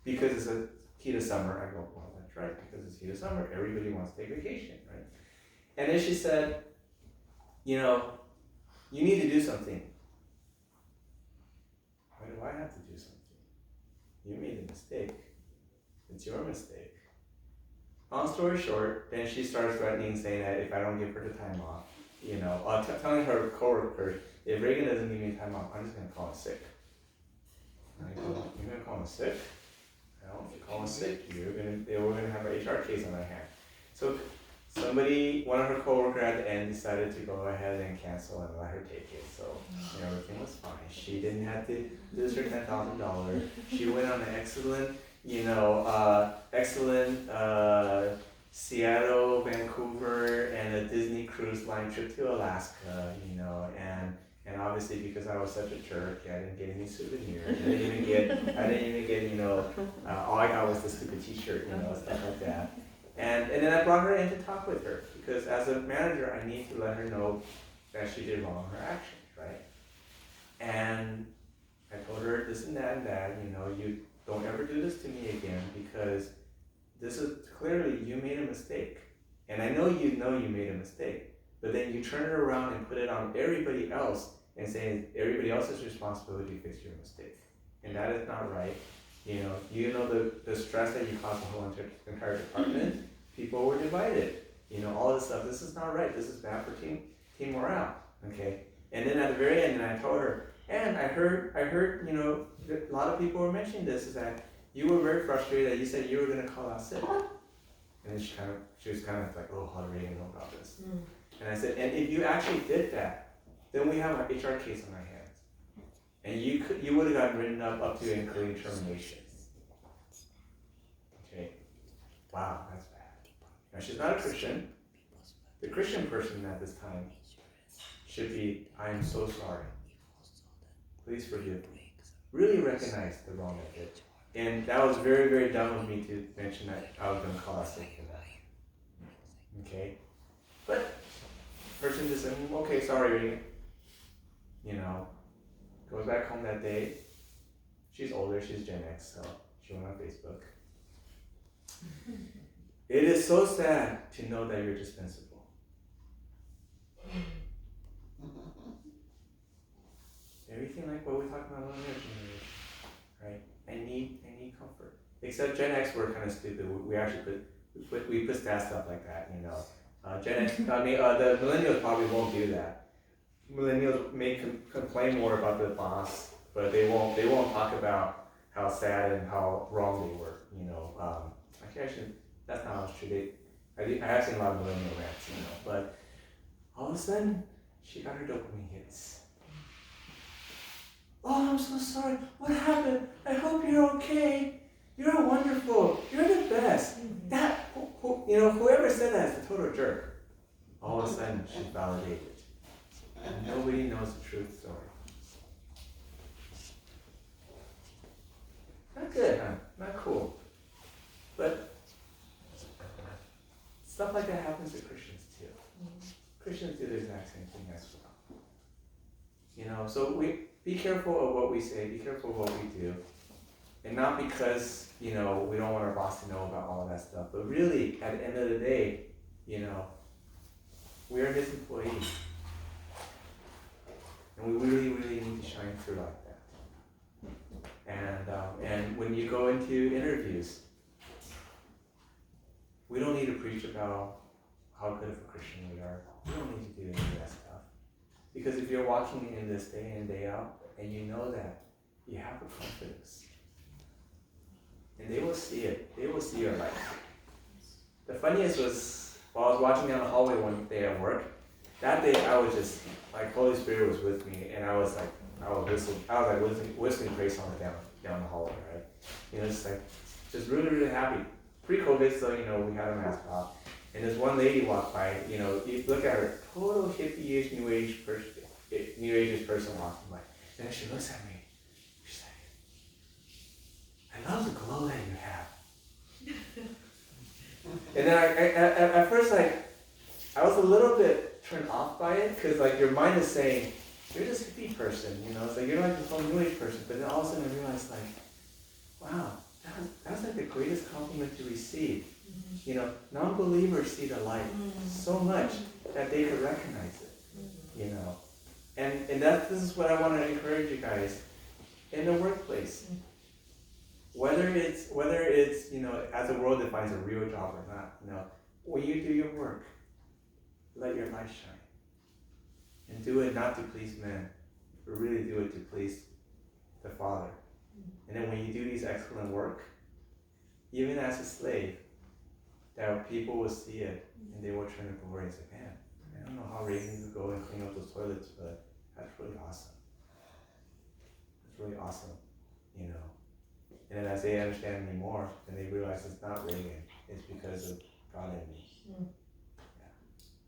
because it's a heat of summer. I go, well, that's right, because it's heat of summer, everybody wants to take vacation, right? And then she said, you know, you need to do something. Why do I have to do something? You made a mistake. It's your mistake. Long story short, then she starts threatening, saying that if I don't give her the time off, telling her coworkers, if Reagan doesn't give me time off, I'm just gonna call him sick. I go, you're gonna call him sick? No, if you call him sick, we're gonna have an HR case on our hand. So one of her coworkers at the end decided to go ahead and cancel and let her take it. So everything was fine. She didn't have to lose her $10,000. She went on an excellent Seattle, Vancouver, and a Disney cruise line trip to Alaska. And obviously because I was such a jerk, I didn't get any souvenirs. I didn't even get all I got was the stupid T-shirt, stuff like that. And then I brought her in to talk with her because as a manager, I need to let her know that she did wrong her actions, right? And I told her this and that, you don't ever do this to me again because this is clearly you made a mistake. And I know you made a mistake, but then you turn it around and put it on everybody else and saying everybody else's responsibility to fix your mistake. And that is not right. The stress that you caused the whole entire department, people were divided. All this stuff, this is not right. This is bad for team morale, okay? And then at the very end, I told her, and I heard, a lot of people were mentioning this, is that you were very frustrated that you said you were gonna call out sick. And then she was kind of like, oh, how do Reagan know about this? And I said, and if you actually did that, then we have an HR case on our hands. And you would have gotten written up to including termination. Okay. Wow, that's bad. Now she's not a Christian. The Christian person at this time should be, I am so sorry. Please forgive me. Really recognize the wrong I did. And that was very, very dumb of me to mention that I was going to call us sick for that. Okay? But person just said, okay, sorry. Goes back home that day. She's older, she's Gen X, so she went on Facebook. It is so sad to know that you're dispensable. Everything like what we talked about earlier, right? I need comfort. Except Gen X were kind of stupid. We actually put stats stuff like that, Gen X, the millennials probably won't do that. Millennials may complain more about the boss, but they won't talk about how sad and how wrong they were. Actually, that's not always true. I have seen a lot of millennial rants, but all of a sudden she got her dopamine hits. Oh, I'm so sorry. What happened? I hope you're okay. You're wonderful. You're the best. Whoever said that is a total jerk. All of a sudden she's validated. Nobody knows the truth story. Not good, huh? Not cool. But stuff like that happens to Christians too. Christians do the exact same thing as well. So we be careful of what we say, be careful of what we do. And not because, we don't want our boss to know about all of that stuff, but really, at the end of the day, we are his employees. And we really, really need to shine through like that. And when you go into interviews, we don't need to preach about how good of a Christian we are. We don't need to do any of that stuff. Because if you're walking in this day in, day out, and you know that, you have a confidence. And they will see it. They will see your life. The funniest was, while I was walking down the hallway one day at work, that day I was just, Holy Spirit was with me, and I was whistling praise songs down the hallway, right? Just really, really happy. Pre-COVID, so, we had a mask off. And this one lady walked by, you look at her, total hippie-ish, new age person walking by. And then she looks at me. She's like, I love the glow that you have. And then at first, I was a little bit turned off by it, because your mind is saying, you're this hippie person, it's like you're this whole new age person. But then all of a sudden I realized, wow, that's the greatest compliment to receive. Non-believers see the light so much that they could recognize it. And this is what I want to encourage you guys in the workplace. whether it's you know, as the world defines a real job or not, you know, when you do your work, let your light shine, and do it not to please men, but really do it to please the Father. And then when you do these excellent work, even as a slave, that people will see it and they will turn to glory and say, man, I don't know how Reagan could go and clean up those toilets, but that's really awesome. It's really awesome, you know. And then as they understand me more, then they realize it's not Reagan, it's because of God in me.